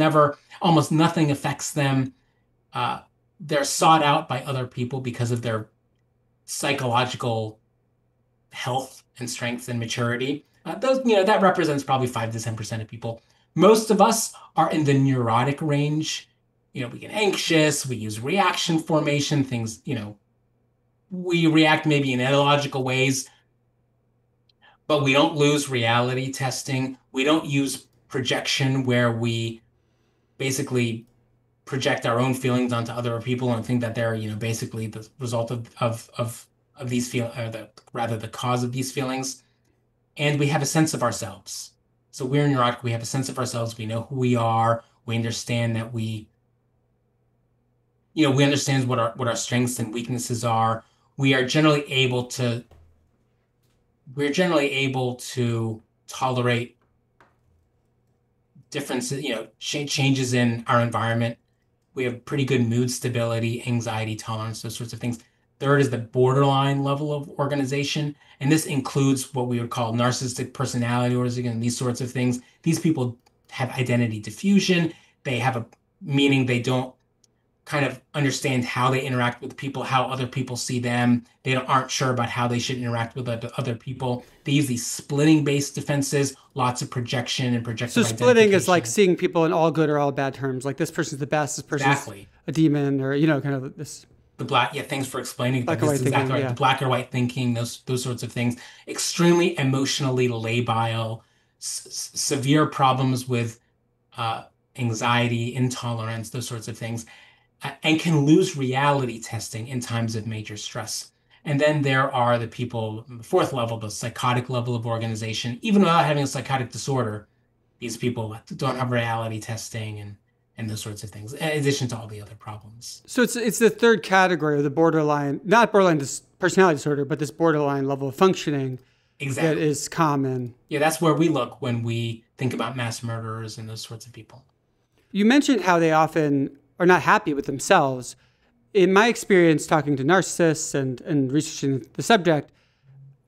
nothing affects them. They're sought out by other people because of their psychological health and strength and maturity. That represents probably 5 to 10% of people. Most of us are in the neurotic range. We get anxious. We use reaction formation. Things, we react maybe in illogical ways, but we don't lose reality testing. We don't use projection where we basically project our own feelings onto other people and think that they're, basically the result of these feel, or the cause of these feelings. And we have a sense of ourselves. So we're neurotic. We have a sense of ourselves. We know who we are. We understand that we understand what our strengths and weaknesses are. We're generally able to tolerate differences, changes in our environment. We have pretty good mood stability, anxiety tolerance, those sorts of things. Third is the borderline level of organization. And this includes what we would call narcissistic personality disorders, and these sorts of things. These people have identity diffusion. They have meaning they don't kind of understand how they interact with people, how other people see them. They aren't sure about how they should interact with other people. They use these splitting-based defenses, lots of projection and projective identification. So splitting is like seeing people in all good or all bad terms. Like this person's the best, this person's a demon, or, kind of this. The black, thanks for explaining that. This is exactly right. Yeah. The black or white thinking, those sorts of things. Extremely emotionally labile, severe problems with anxiety, intolerance, those sorts of things, and can lose reality testing in times of major stress. And then there are the people, the fourth level, the psychotic level of organization. Even without having a psychotic disorder, these people don't have reality testing and those sorts of things, in addition to all the other problems. So it's the third category of the borderline, not borderline personality disorder, but this borderline level of functioning that is common. Yeah, that's where we look when we think about mass murderers and those sorts of people. You mentioned how they often are not happy with themselves. In my experience talking to narcissists and researching the subject,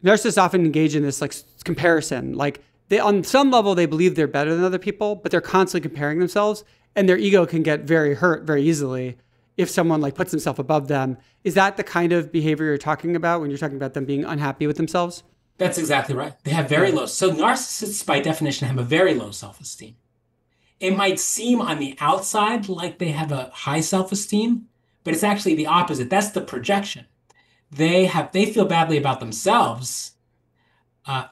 narcissists often engage in this like comparison. Like they, on some level, they believe they're better than other people, but they're constantly comparing themselves. And their ego can get very hurt very easily if someone like puts themselves above them. Is that the kind of behavior you're talking about when you're talking about them being unhappy with themselves? That's exactly right. They have very low. So narcissists, by definition, have a very low self-esteem. It might seem on the outside like they have a high self-esteem, but it's actually the opposite. That's the projection. They feel badly about themselves.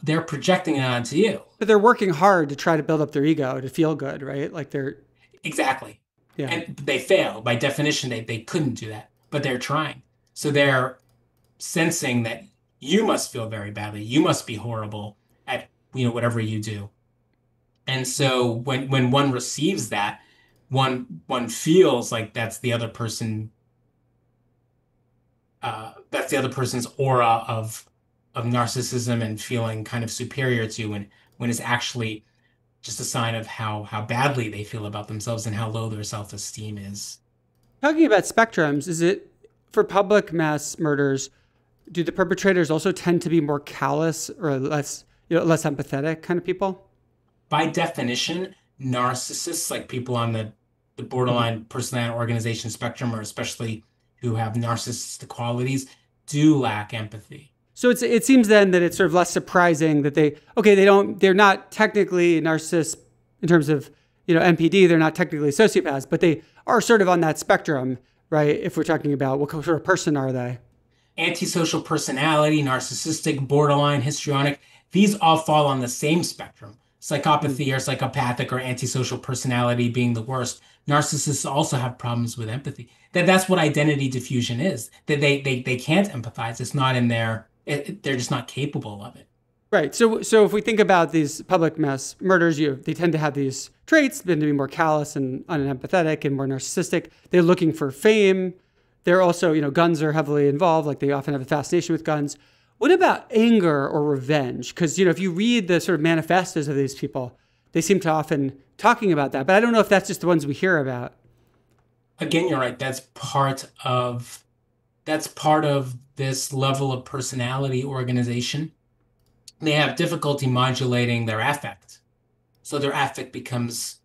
They're projecting it onto you. But they're working hard to try to build up their ego to feel good, right? Like they're... Exactly. Yeah. And they fail. By definition, they couldn't do that, but they're trying. So they're sensing that you must feel very badly. You must be horrible at, whatever you do. And so when one receives that, one feels like that's the other person, that's the other person's aura of narcissism and feeling kind of superior to, when it's actually just a sign of how badly they feel about themselves and how low their self-esteem is. Talking about spectrums, is it for public mass murders, do the perpetrators also tend to be more callous or less empathetic kind of people? By definition, narcissists, like people on the borderline personality organization spectrum, or especially who have narcissistic qualities, do lack empathy. So it seems then that it's sort of less surprising that they're not technically narcissists in terms of, NPD, they're not technically sociopaths, but they are sort of on that spectrum, right? If we're talking about what sort of person are they? Antisocial personality, narcissistic, borderline, histrionic, these all fall on the same spectrum. Psychopathy or psychopathic or antisocial personality being the worst. Narcissists also have problems with empathy. That's what identity diffusion is. That they can't empathize. It's not in they're just not capable of it. Right. So if we think about these public mass murders, they tend to have these traits, tend to be more callous and unempathetic and more narcissistic. They're looking for fame. They're also, guns are heavily involved. Like they often have a fascination with guns. What about anger or revenge? Because, if you read the sort of manifestos of these people, they seem to often talking about that. But I don't know if that's just the ones we hear about. Again, you're right. That's part of this level of personality organization. They have difficulty modulating their affect. So their affect becomes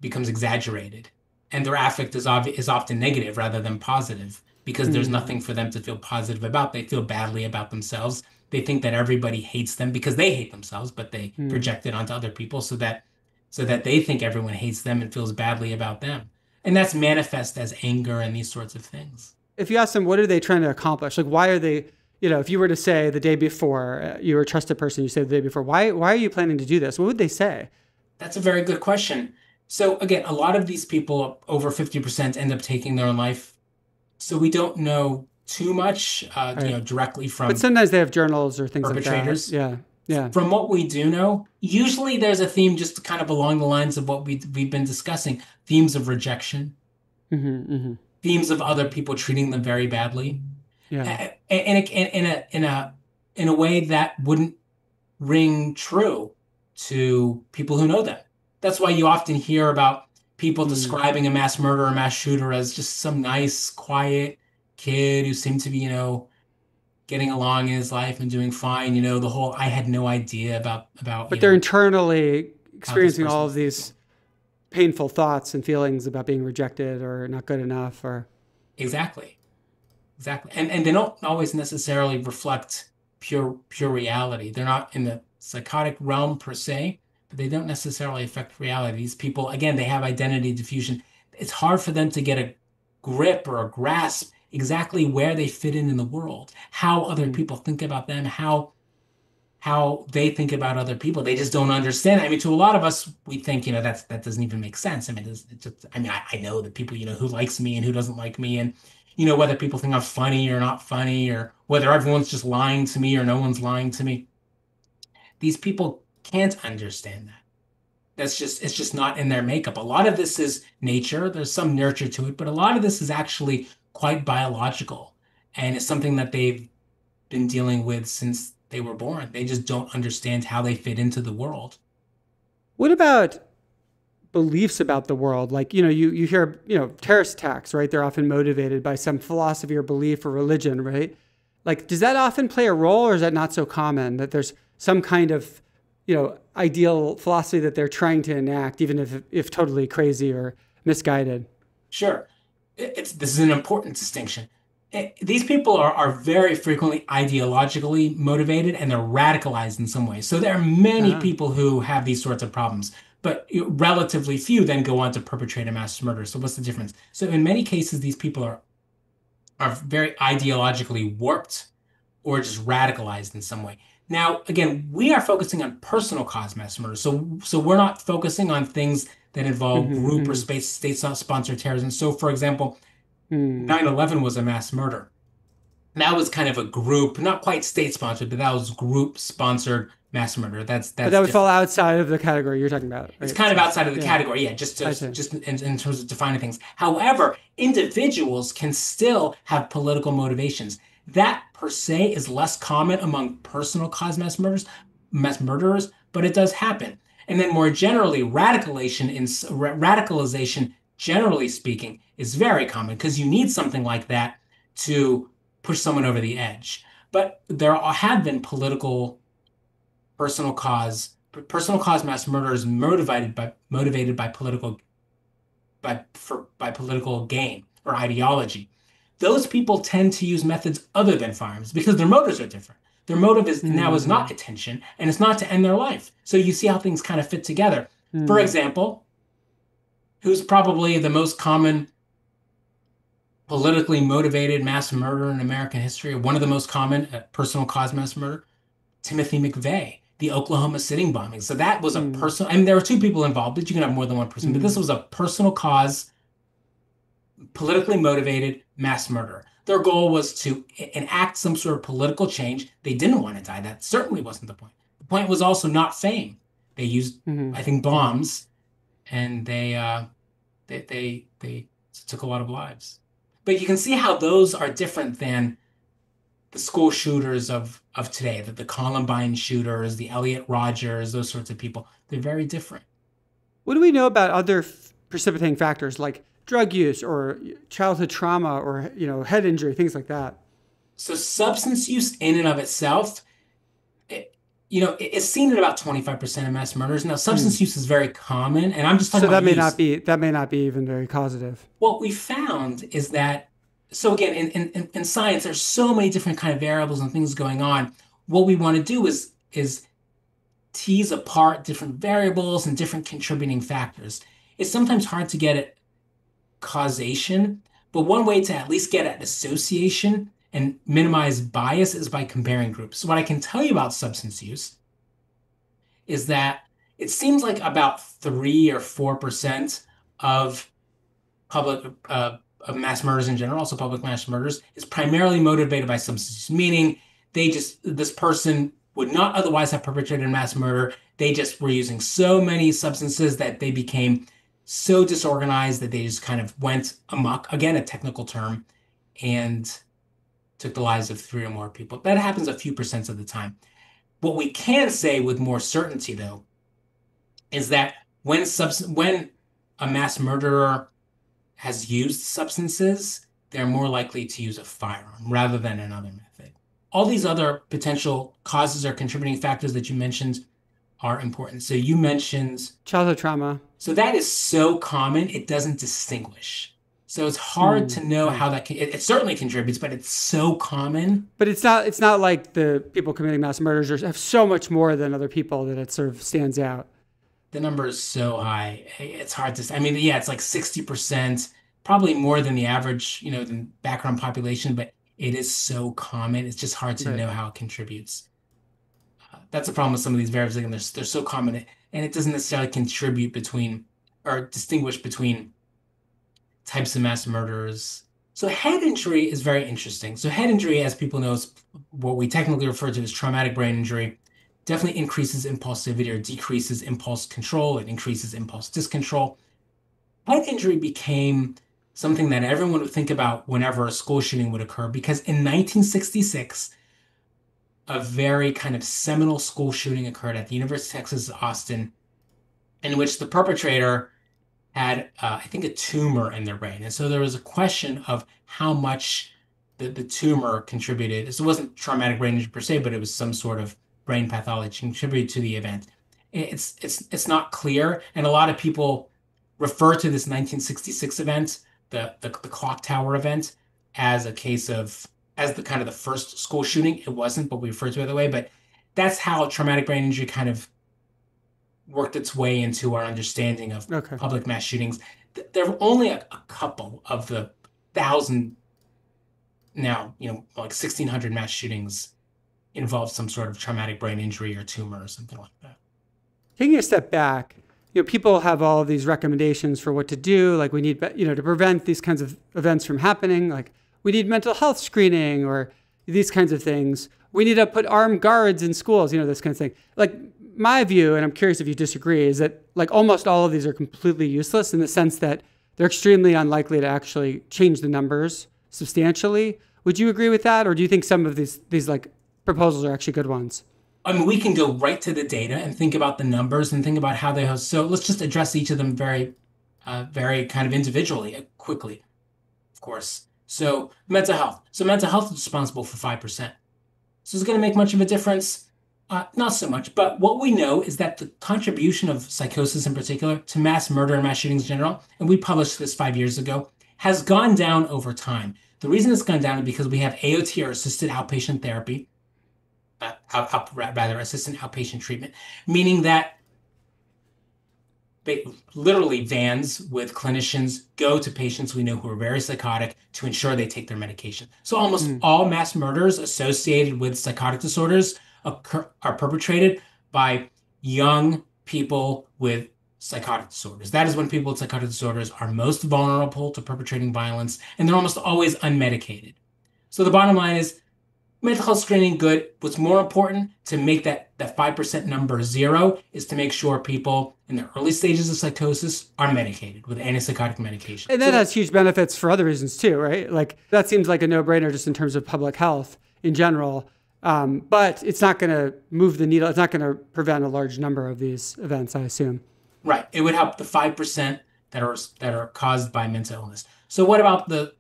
exaggerated. And their affect is often negative rather than positive because there's nothing for them to feel positive about. They feel badly about themselves. They think that everybody hates them because they hate themselves, but they project it onto other people so that they think everyone hates them and feels badly about them. And that's manifest as anger and these sorts of things. If you ask them, what are they trying to accomplish? Like, why are they, if you were to say the day before, you were a trusted person, you say the day before, why are you planning to do this? What would they say? That's a very good question. So again, a lot of these people, over 50%, end up taking their own life. So we don't know too much, Right. Directly from. But sometimes they have journals or things perpetrators. like that. Yeah. From what we do know, usually there's a theme just kind of along the lines of what we've been discussing: themes of rejection, themes of other people treating them very badly, Yeah. in a way that wouldn't ring true to people who know them. That's why you often hear about people describing a mass murderer or mass shooter as just some nice, quiet kid who seemed to be, getting along in his life and doing fine. The whole I had no idea about. But they're internally experiencing all of these painful thoughts and feelings about being rejected or not good enough or. Exactly. And they don't always necessarily reflect pure reality. They're not in the psychotic realm per se, but they don't necessarily affect reality. These people, again, they have identity diffusion. It's hard for them to get a grip or a grasp exactly where they fit in the world, how other people think about them, how they think about other people. They just don't understand. I mean, to a lot of us, we think, that doesn't even make sense. I mean, I know the people, who likes me and who doesn't like me, and whether people think I'm funny or not funny, or whether everyone's just lying to me or no one's lying to me. These people can't understand that. It's just not in their makeup. A lot of this is nature. There's some nurture to it, but a lot of this is actually quite biological, and it's something that they've been dealing with since they were born. They just don't understand how they fit into the world. What about beliefs about the world? Like, you hear, terrorist attacks, right? They're often motivated by some philosophy or belief or religion, right? Like, does that often play a role, or is that not so common that there's some kind of, ideal philosophy that they're trying to enact, even if totally crazy or misguided? Sure. This is an important distinction. These people are very frequently ideologically motivated, and they're radicalized in some ways. So there are many people who have these sorts of problems, but relatively few then go on to perpetrate a mass murder. So what's the difference? So in many cases, these people are very ideologically warped or just radicalized in some way. Now, again, we are focusing on personal cause mass murder. So we're not focusing on things that involve group or state-sponsored terrorism. So, for example, 9/11 was a mass murder. That was kind of a group, not quite state-sponsored, but that was group-sponsored mass murder. But that would fall outside of the category you're talking about. Right? It's kind of outside of the category, yeah, just in terms of defining things. However, individuals can still have political motivations. That per se is less common among personal cause mass murderers, but it does happen. And then more generally, radicalization, generally speaking, is very common because you need something like that to push someone over the edge. But there have been personal cause mass murderers motivated by political gain or ideology. Those people tend to use methods other than firearms because their motives are different. Their motive is not attention, and it's not to end their life. So you see how things kind of fit together. For example, Who's probably the most common politically motivated mass murderer in American history, one of the most common personal cause mass murder? Timothy McVeigh, the Oklahoma sitting bombing. So that was a Mm. personal, I mean, there were two people involved, but you can have more than one person, but this Mm. was a personal cause, politically motivated mass murder. Their goal was to enact some sort of political change. They didn't want to die. That certainly wasn't the point. The point was also not fame. They used, Mm. I think, bombs, and they took a lot of lives. But you can see how those are different than the school shooters of today, the Columbine shooters, the Elliot Rogers, those sorts of people. They're very different. What do we know about other precipitating factors like drug use or childhood trauma or head injury, things like that? So substance use in and of itself, it's seen in about 25% of mass murders. Now, substance Mm. use is very common, and I'm just talking So about use. that may not be even very causative. What we found is that, so again, in science, there's so many different kind of variables and things going on. What we want to do is tease apart different variables and different contributing factors. It's sometimes hard to get at causation, but one way to at least get at association and minimize bias is by comparing groups. So what I can tell you about substance use is that it seems like about 3 or 4% of public of mass murders in general, also public mass murders, is primarily motivated by substance use, meaning this person would not otherwise have perpetrated a mass murder. They just were using so many substances that they became so disorganized that they just kind of went amok, again, a technical term, and took the lives of 3 or more people. That happens a few percent of the time. What we can say with more certainty, though, is that when a mass murderer has used substances, they're more likely to use a firearm rather than another method. All these other potential causes or contributing factors that you mentioned are important. So you mentioned childhood trauma. So that is so common, it doesn't distinguish. So it's hard Mm. to know Okay. how that it certainly contributes, but it's so common. But it's not like the people committing mass murders have so much more than other people that it sort of stands out. The number is so high. It's hard to, I mean, yeah, it's like 60%, probably more than the average, than background population, but it is so common. It's just hard to Right. know how it contributes. That's the problem with some of these variables. Again, they're so common, and it doesn't necessarily contribute between or distinguish between types of mass murderers. So head injury is very interesting. So head injury, as people know, is what we technically refer to as traumatic brain injury. Definitely increases impulsivity or decreases impulse control. It increases impulse discontrol. Head injury became something that everyone would think about whenever a school shooting would occur, because in 1966, a very kind of seminal school shooting occurred at the University of Texas, Austin, in which the perpetrator had, I think, a tumor in their brain. And so there was a question of how much the tumor contributed. So it wasn't traumatic brain injury per se, but it was some sort of brain pathology contributed to the event. It's not clear. And a lot of people refer to this 1966 event, the clock tower event, as a case of, as the kind of the first school shooting. It wasn't, but we refer to it that way. But that's how traumatic brain injury kind of worked its way into our understanding of Okay. public mass shootings. There were only a couple of the 1,000 now, like 1,600 mass shootings involved some sort of traumatic brain injury or tumor or something like that. Taking a step back, people have all of these recommendations for what to do. Like we need, to prevent these kinds of events from happening. Like we need mental health screening or these kinds of things. We need to put armed guards in schools, this kind of thing. Like my view, and I'm curious if you disagree, is that like almost all of these are completely useless in the sense that they're extremely unlikely to actually change the numbers substantially. Would you agree with that? Or do you think some of these like proposals are actually good ones? I mean, we can go right to the data and think about the numbers and think about how they host. So let's just address each of them very kind of individually, quickly, of course. So mental health. So mental health is responsible for 5%. So is it going to make much of a difference? Not so much. But what we know is that the contribution of psychosis in particular to mass murder and mass shootings in general, and we published this 5 years ago, has gone down over time. The reason it's gone down is because we have AOT, or assisted outpatient therapy, rather assisted outpatient treatment, meaning that literally vans with clinicians go to patients we know who are very psychotic to ensure they take their medication. So almost all mass murders associated with psychotic disorders are perpetrated by young people with psychotic disorders. That is when people with psychotic disorders are most vulnerable to perpetrating violence, and they're almost always unmedicated. So the bottom line is, mental health screening, good. What's more important to make that 5% number zero is to make sure people in the early stages of psychosis are medicated with antipsychotic medication. And that has huge benefits for other reasons too, right? Like that seems like a no-brainer just in terms of public health in general. But it's not going to move the needle. It's not going to prevent a large number of these events, I assume. Right. It would help the 5% that are caused by mental illness. So what about the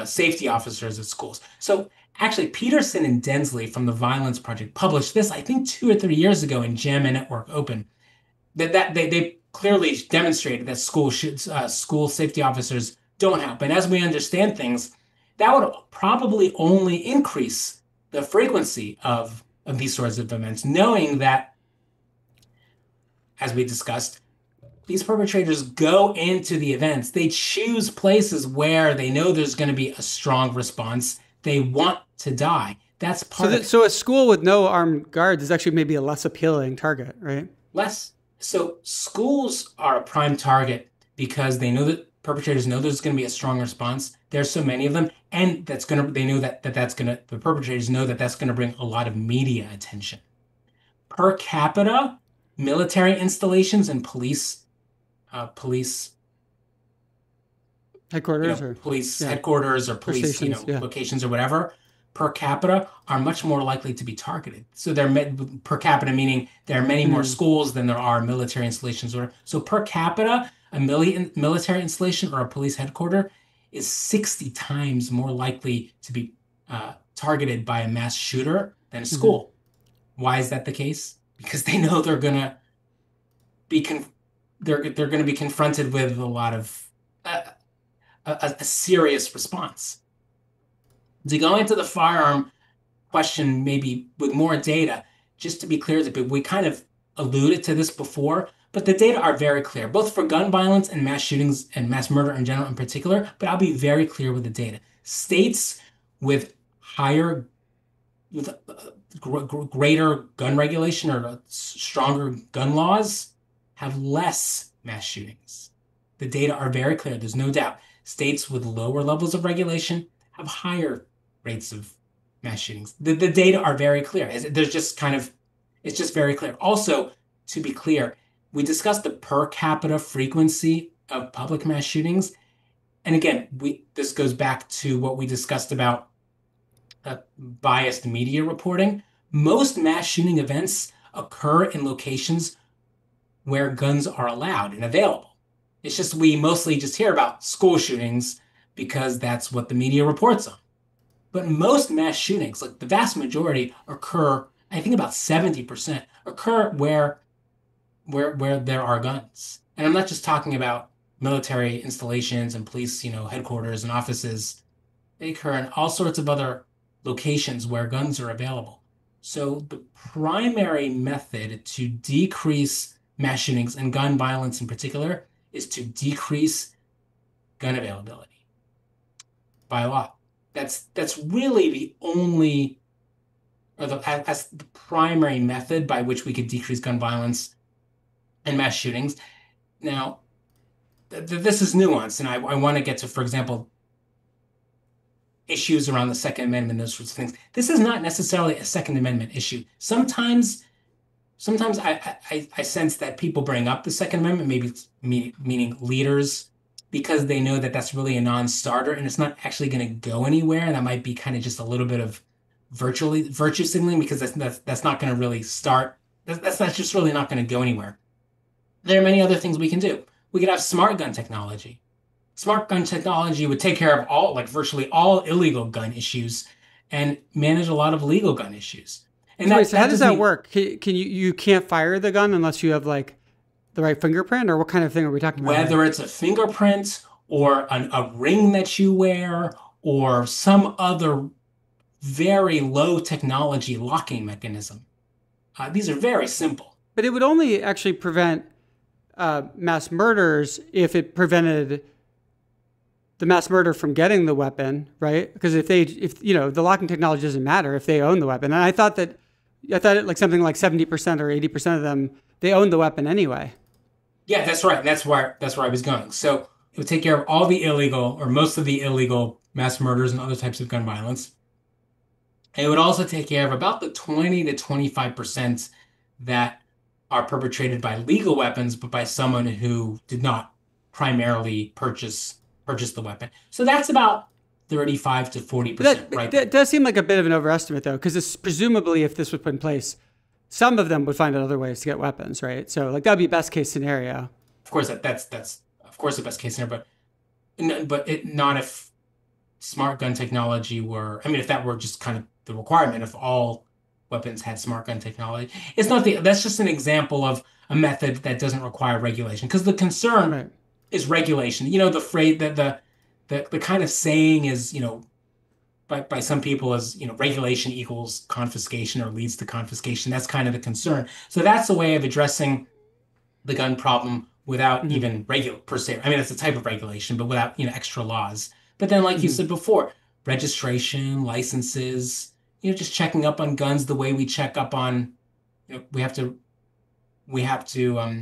safety officers at schools? So actually, Peterson and Densley from the Violence Project published this, I think, 2 or 3 years ago in JAMA Network Open. That they clearly demonstrated that school safety officers don't help. And as we understand things, that would probably only increase the frequency of these sorts of events, knowing that, as we discussed, these perpetrators go into the events. They choose places where they know there's going to be a strong response. They want to die. That's part of it. So a school with no armed guards is actually maybe a less appealing target, right? Less. So schools are a prime target because they know that perpetrators know there's going to be a strong response. There's so many of them, and the perpetrators know that that's going to bring a lot of media attention. Per capita, military installations and police headquarters, headquarters or police locations or whatever, per capita are much more likely to be targeted. So they're per capita, meaning there are many more schools than there are military installations. So per capita, a military installation or a police headquarters is 60 times more likely to be targeted by a mass shooter than a school. Why is that the case? Because they know they're going to be confronted with a lot of a serious response. To go into the firearm question maybe with more data, just to be clear, we kind of alluded to this before, but the data are very clear, both for gun violence and mass shootings and mass murder in general in particular, but I'll be very clear with the data. States with greater gun regulation or stronger gun laws have less mass shootings. The data are very clear, there's no doubt. States with lower levels of regulation have higher rates of mass shootings. The data are very clear. It's just very clear. Also, to be clear, we discussed the per capita frequency of public mass shootings. And again, this goes back to what we discussed about biased media reporting. Most mass shooting events occur in locations where guns are allowed and available. It's just we mostly just hear about school shootings because that's what the media reports on. But most mass shootings, like the vast majority, occur, I think about 70%, occur where there are guns. And I'm not just talking about military installations and police, headquarters and offices. They occur in all sorts of other locations where guns are available. So the primary method to decrease mass shootings and gun violence in particular is to decrease gun availability by a lot. That's really the only, that's the primary method by which we could decrease gun violence and mass shootings. Now, this is nuanced, and I want to get to, for example, issues around the Second Amendment, those sorts of things. This is not necessarily a Second Amendment issue. Sometimes I sense that people bring up the Second Amendment, maybe meaning leaders, because they know that that's really a non-starter and it's not actually going to go anywhere. And that might be kind of just a little bit of virtue signaling, because that's not going to really start. That's just really not going to go anywhere. There are many other things we can do. We could have smart gun technology. Smart gun technology would take care of virtually all illegal gun issues and manage a lot of legal gun issues. And so how does that work? Can you can't fire the gun unless you have like the right fingerprint, or what kind of thing are we talking about? Whether it's a fingerprint or a ring that you wear or some other very low technology locking mechanism. These are very simple. But it would only actually prevent mass murders if it prevented the mass murderer from getting the weapon, right? Because if the locking technology doesn't matter if they own the weapon. And I thought it like something like 70% or 80% of them, they own the weapon anyway. Yeah, that's right. That's where I was going. So it would take care of all the illegal or most of the illegal mass murders and other types of gun violence. And it would also take care of about the 20 to 25% that are perpetrated by legal weapons, but by someone who did not primarily purchase the weapon. So that's about 35 to 40% right there. That does seem like a bit of an overestimate, though, because presumably if this was put in place, some of them would find other ways to get weapons, right? So like that would be best case scenario. Of course, that's of course the best case scenario, but not if smart gun technology were. I mean, if that were just kind of the requirement, if all weapons had smart gun technology, it's not the. That's just an example of a method that doesn't require regulation, because the concern Right. is regulation. You know, the phrase that the kind of saying is, by some people is, regulation equals confiscation or leads to confiscation. That's kind of the concern. So that's a way of addressing the gun problem without Mm-hmm. even regular per se. I mean, it's a type of regulation, but without, extra laws. But then, like you Mm-hmm. said before, registration, licenses, just checking up on guns the way we check up on, we have to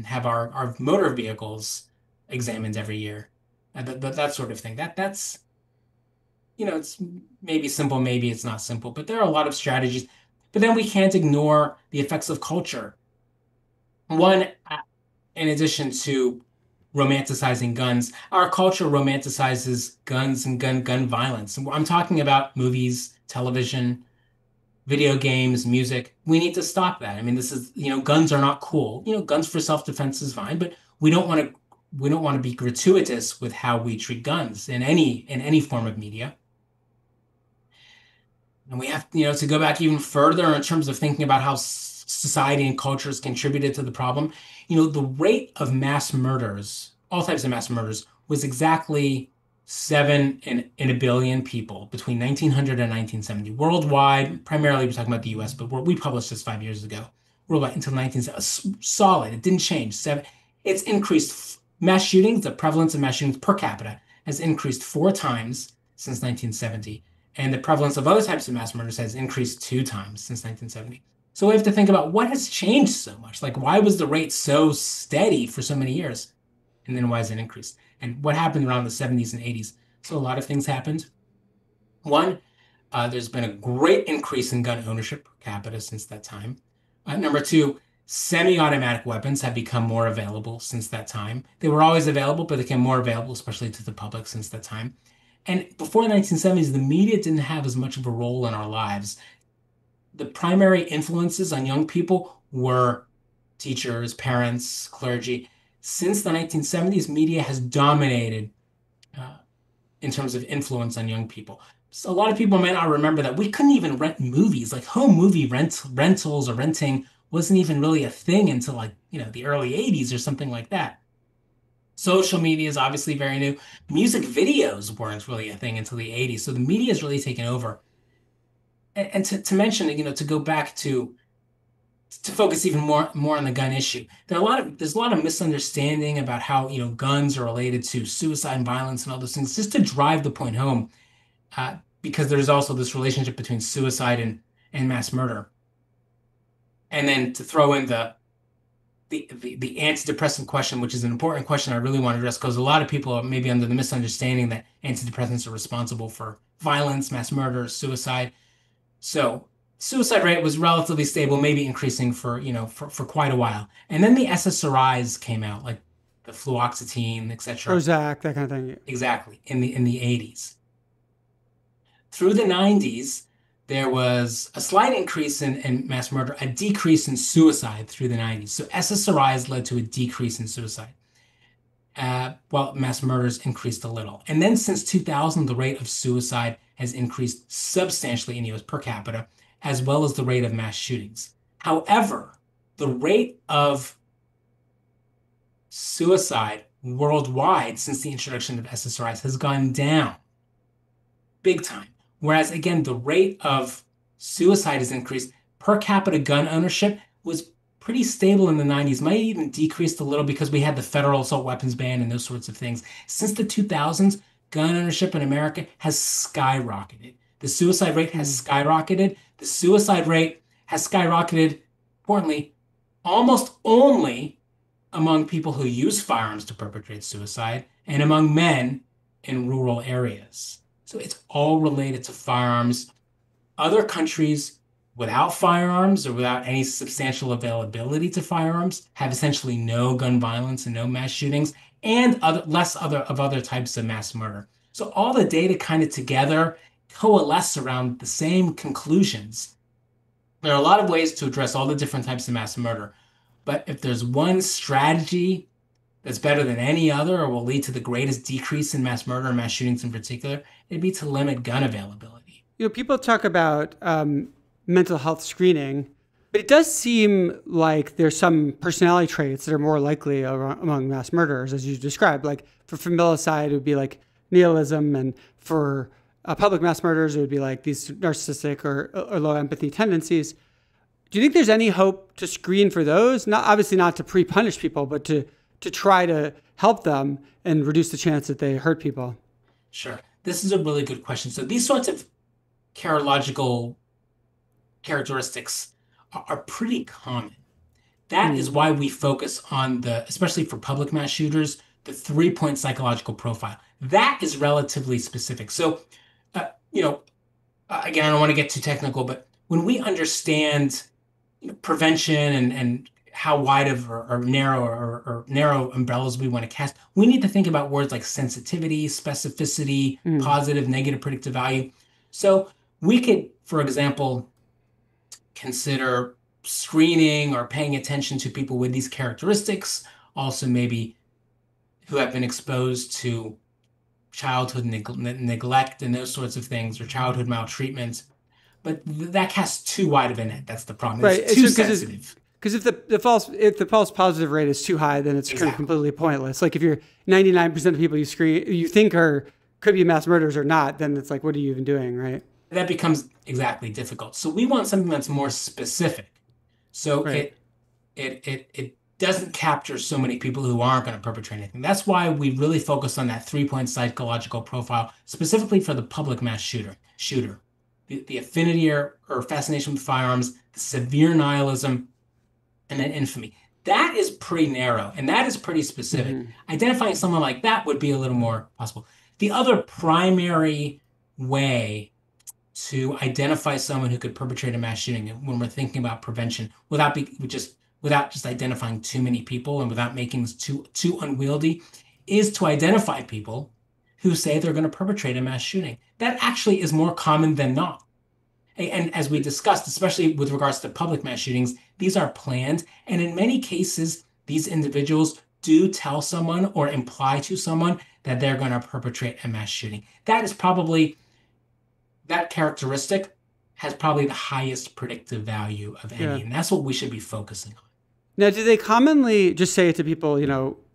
have our motor vehicles examined every year. That sort of thing. That's it's maybe simple, maybe it's not simple, but there are a lot of strategies. But then we can't ignore the effects of culture. One, in addition to romanticizing guns, our culture romanticizes guns and gun violence. And I'm talking about movies, television, video games, music. We need to stop that. I mean, this is, guns are not cool. Guns for self-defense is fine, but we don't want to be gratuitous with how we treat guns in any form of media. And we have, to go back even further in terms of thinking about how society and culture has contributed to the problem. The rate of mass murders, all types of mass murders, was exactly 7 in a billion people between 1900 and 1970. Worldwide, primarily we're talking about the US, but we published this 5 years ago. Worldwide until 1970, solid. It didn't change. It's increased. Mass shootings, the prevalence of mass shootings per capita has increased 4 times since 1970. And the prevalence of other types of mass murders has increased 2 times since 1970. So we have to think about what has changed so much. Like, why was the rate so steady for so many years? And then why has it increased? And what happened around the 70s and 80s? So a lot of things happened. One, there's been a great increase in gun ownership per capita since that time. Number two, semi-automatic weapons have become more available since that time. They were always available, but they became more available, especially to the public since that time. And before the 1970s, the media didn't have as much of a role in our lives. The primary influences on young people were teachers, parents, clergy. Since the 1970s, media has dominated in terms of influence on young people. So a lot of people may not remember that we couldn't even rent movies. Like home movie rentals or renting wasn't even really a thing until the early 80s or something like that. Social media is obviously very new. Music videos weren't really a thing until the 80s. So the media has really taken over. And to mention, to go back to focus even more on the gun issue, there's a lot of misunderstanding about how, guns are related to suicide and violence and all those things, just to drive the point home, because there's also this relationship between suicide and mass murder. And then to throw in the antidepressant question, which is an important question I really want to address, because a lot of people are maybe under the misunderstanding that antidepressants are responsible for violence, mass murder, suicide. So suicide rate was relatively stable, maybe increasing for quite a while. And then the SSRIs came out, like the fluoxetine, etc. Prozac, that kind of thing. Exactly, in the 80s. Through the 90s, there was a slight increase in mass murder, a decrease in suicide through the 90s. So SSRIs led to a decrease in suicide, while mass murders increased a little. And then since 2000, the rate of suicide has increased substantially in US per capita, as well as the rate of mass shootings. However, the rate of suicide worldwide since the introduction of SSRIs has gone down big time. Whereas, again, the rate of suicide has increased. Per capita gun ownership was pretty stable in the 90s, might even decreased a little because we had the federal assault weapons ban and those sorts of things. Since the 2000s, gun ownership in America has skyrocketed. The suicide rate has skyrocketed. The suicide rate has skyrocketed, importantly, almost only among people who use firearms to perpetrate suicide and among men in rural areas. So it's all related to firearms. Other countries without firearms or without any substantial availability to firearms have essentially no gun violence and no mass shootings and other types of mass murder. So all the data kind of together coalesce around the same conclusions. There are a lot of ways to address all the different types of mass murder, but if there's one strategy that's better than any other or will lead to the greatest decrease in mass murder and mass shootings in particular, it'd be to limit gun availability. People talk about mental health screening, but it does seem like there's some personality traits that are more likely among mass murderers, as you described. Like for familicide, it would be like nihilism, and for public mass murders, it would be like these narcissistic or low empathy tendencies. Do you think there's any hope to screen for those? Not obviously not to pre-punish people, but to try to help them and reduce the chance that they hurt people? Sure. This is a really good question. So these sorts of carological characteristics are pretty common. That is why we focus on especially for public mass shooters, the 3-point psychological profile. That is relatively specific. So, again, I don't want to get too technical, but when we understand prevention and how wide of or narrow umbrellas we want to cast, we need to think about words like sensitivity, specificity, positive, negative predictive value. So we could, for example, consider screening or paying attention to people with these characteristics, also maybe who have been exposed to childhood neglect and those sorts of things, or childhood maltreatment. But that casts too wide of a net. That's the problem. Right. It's too sensitive. Because if the false positive rate is too high, then it's kind of completely pointless. Like if you're 99% of people you think could be mass murderers or not, then it's like, what are you even doing, right? That becomes exactly difficult. So we want something that's more specific. So it doesn't capture so many people who aren't going to perpetrate anything. That's why we really focus on that 3-point psychological profile, specifically for the public mass shooter. The affinity or fascination with firearms, the severe nihilism, and then infamy. That is pretty narrow, and that is pretty specific. Identifying someone like that would be a little more possible. The other primary way to identify someone who could perpetrate a mass shooting when we're thinking about prevention without just identifying too many people and without making this too unwieldy is to identify people who say they're going to perpetrate a mass shooting. That actually is more common than not. And as we discussed, especially with regards to public mass shootings, these are planned. And in many cases, these individuals do tell someone or imply to someone that they're going to perpetrate a mass shooting. That characteristic has probably the highest predictive value of any. Yeah. And that's what we should be focusing on. Now, do they commonly just say it to people,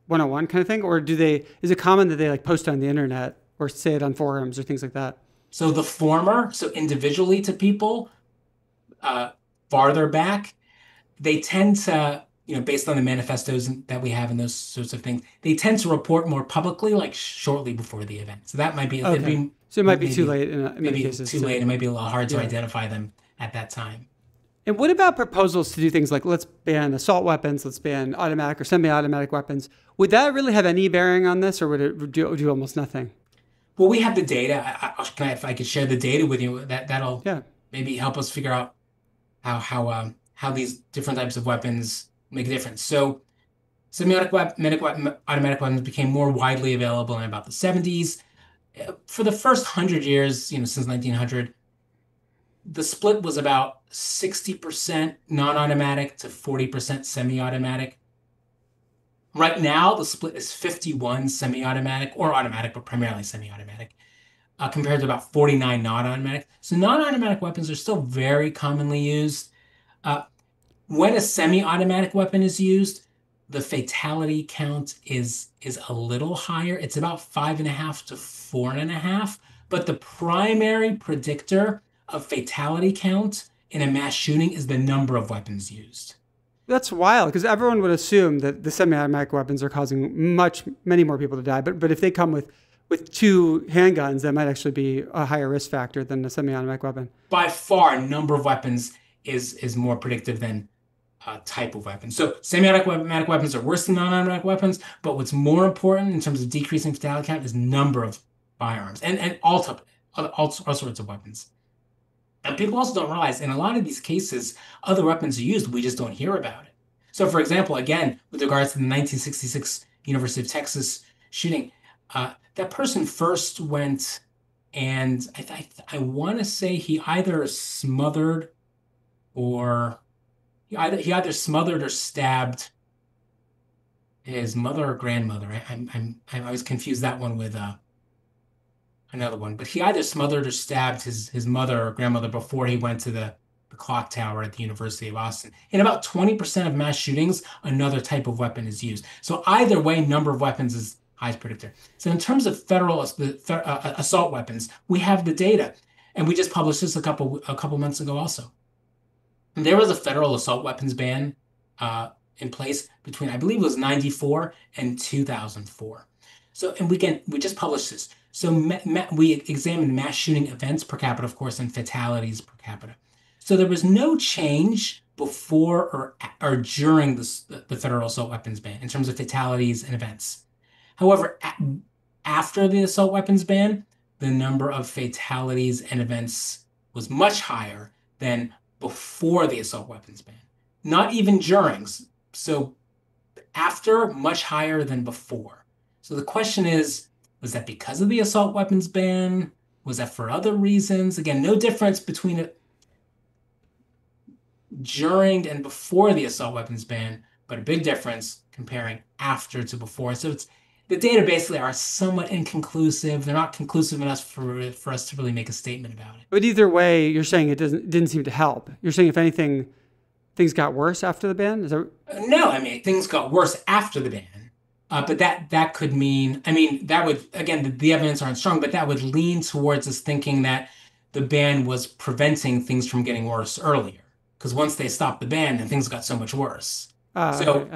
one-on-one kind of thing? Or is it common that they like post on the internet or say it on forums or things like that? So the former, so individually to people farther back, they tend to, based on the manifestos that we have and those sorts of things, they tend to report more publicly, like shortly before the event. So that might be, okay. So it might be too late in many cases. Too late. It might be a little hard to identify them at that time. And what about proposals to do things like let's ban assault weapons, let's ban automatic or semi-automatic weapons? Would that really have any bearing on this, or would it do almost nothing? Well, we have the data. If I could share the data with you, that'll maybe help us figure out how these different types of weapons make a difference. So semi-automatic weapons became more widely available in about the 70s. For the first 100 years, since 1900, the split was about 60% non-automatic to 40% semi-automatic. Right now, the split is 51 semi-automatic or automatic, but primarily semi-automatic, compared to about 49 non-automatic. So non-automatic weapons are still very commonly used. When a semi-automatic weapon is used, the fatality count is a little higher. It's about 5.5 to 4.5. But the primary predictor of fatality count in a mass shooting is the number of weapons used. that's wild, because everyone would assume that the semi-automatic weapons are causing many more people to die. But if they come with two handguns, that might actually be a higher risk factor than a semi-automatic weapon. By far, number of weapons is more predictive than type of weapon. So semi-automatic weapons are worse than non-automatic weapons, but what's more important in terms of decreasing fatality count is number of firearms and all sorts of weapons. And people also don't realize in a lot of these cases, other weapons are used, we just don't hear about it. So for example, again, with regards to the 1966 University of Texas shooting, that person first went and I want to say he either smothered or he either smothered or stabbed his mother or grandmother. I always confuse that one with another one, but he either smothered or stabbed his mother or grandmother before he went to the clock tower at the University of Austin. In about 20% of mass shootings, another type of weapon is used. So either way, number of weapons is highest predictor. So in terms of federal assault weapons, we have the data, and we just published this a couple months ago also. And there was a federal assault weapons ban in place between, I believe it was 94 and 2004. So, and we just published this. So we examined mass shooting events per capita, of course, and fatalities per capita. So there was no change before or during the federal assault weapons ban in terms of fatalities and events. However, after the assault weapons ban, the number of fatalities and events was much higher than before the assault weapons ban. Not even during. So after, much higher than before. So the question is, was that because of the assault weapons ban? Was that for other reasons? Again, no difference between it during and before the assault weapons ban, but a big difference comparing after to before. So the data basically are somewhat inconclusive. They're not conclusive enough for us to really make a statement about it. But either way, you're saying it didn't seem to help. You're saying if anything, things got worse after the ban? Is that... No, I mean, things got worse after the ban. But that could mean, I mean, that would, again, the evidence aren't strong, but that would lean towards us thinking that the ban was preventing things from getting worse earlier. Because once they stopped the ban, then things got so much worse. So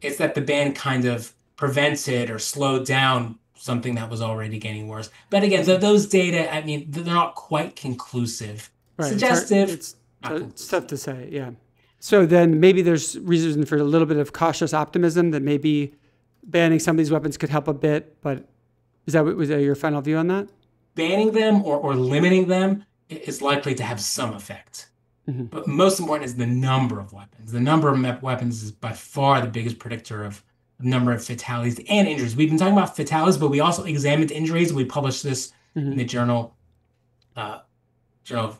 it's that the ban kind of prevented or slowed down something that was already getting worse. But again, those data, I mean, they're not quite conclusive. Right. Suggestive. It's tough to say, yeah. So then maybe there's reason for a little bit of cautious optimism that maybe banning some of these weapons could help a bit, but was that your final view on that? Banning them or limiting them is likely to have some effect. Mm-hmm. But most important is the number of weapons. The number of weapons is by far the biggest predictor of the number of fatalities and injuries. We've been talking about fatalities, but we also examined injuries. We published this in the journal of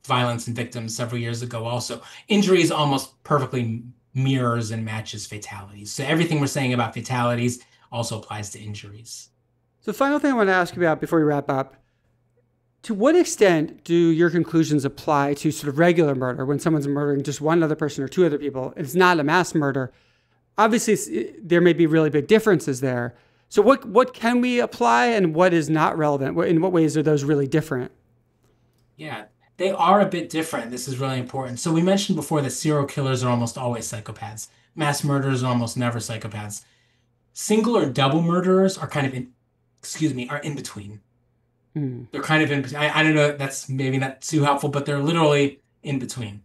Violence and Victims several years ago also. Injuries almost perfectly mirrors and matches fatalities. So everything we're saying about fatalities also applies to injuries. So the final thing I want to ask you about before we wrap up, to what extent do your conclusions apply to sort of regular murder when someone's murdering just one other person or two other people? It's not a mass murder. Obviously, there may be really big differences there. So what can we apply and what is not relevant? In what ways are those really different? Yeah, they are a bit different. This is really important. So we mentioned before that serial killers are almost always psychopaths. Mass murderers are almost never psychopaths. Single or double murderers are kind of in between. They're kind of in between. I don't know, that's maybe not too helpful, but they're literally in between.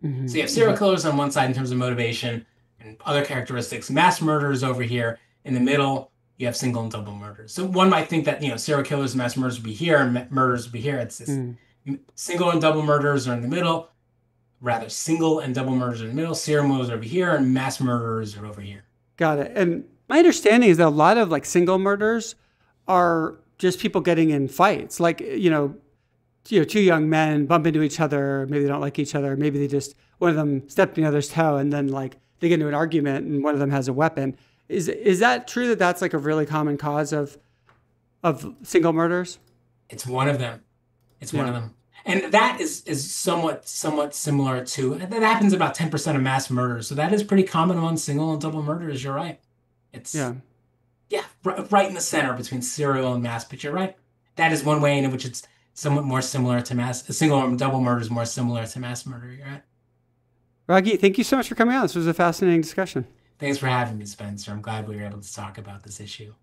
Mm-hmm. So you have serial killers on one side in terms of motivation and other characteristics. Mass murderers over here. In the middle, you have single and double murders. So one might think that, serial killers and mass murders would be here and murders would be here. It's this. Single and double murders are in the middle. Rather, single and double murders are in the middle. Serial murders are over here and mass murderers are over here. Got it. And my understanding is that a lot of single murders are just people getting in fights. Two young men bump into each other. Maybe they don't like each other. Maybe one of them stepped in the other's toe and then they get into an argument and one of them has a weapon. Is that true that that's a really common cause of single murders? It's one of them. It's one of them. And that is somewhat similar to, that happens about 10% of mass murders. So that is pretty common among single and double murders. You're right. It's right in the center between serial and mass, but you're right. That is one way in which it's somewhat more similar to mass. A single or double murder is more similar to mass murder. You're right. Ragy, thank you so much for coming on. This was a fascinating discussion. Thanks for having me, Spencer. I'm glad we were able to talk about this issue.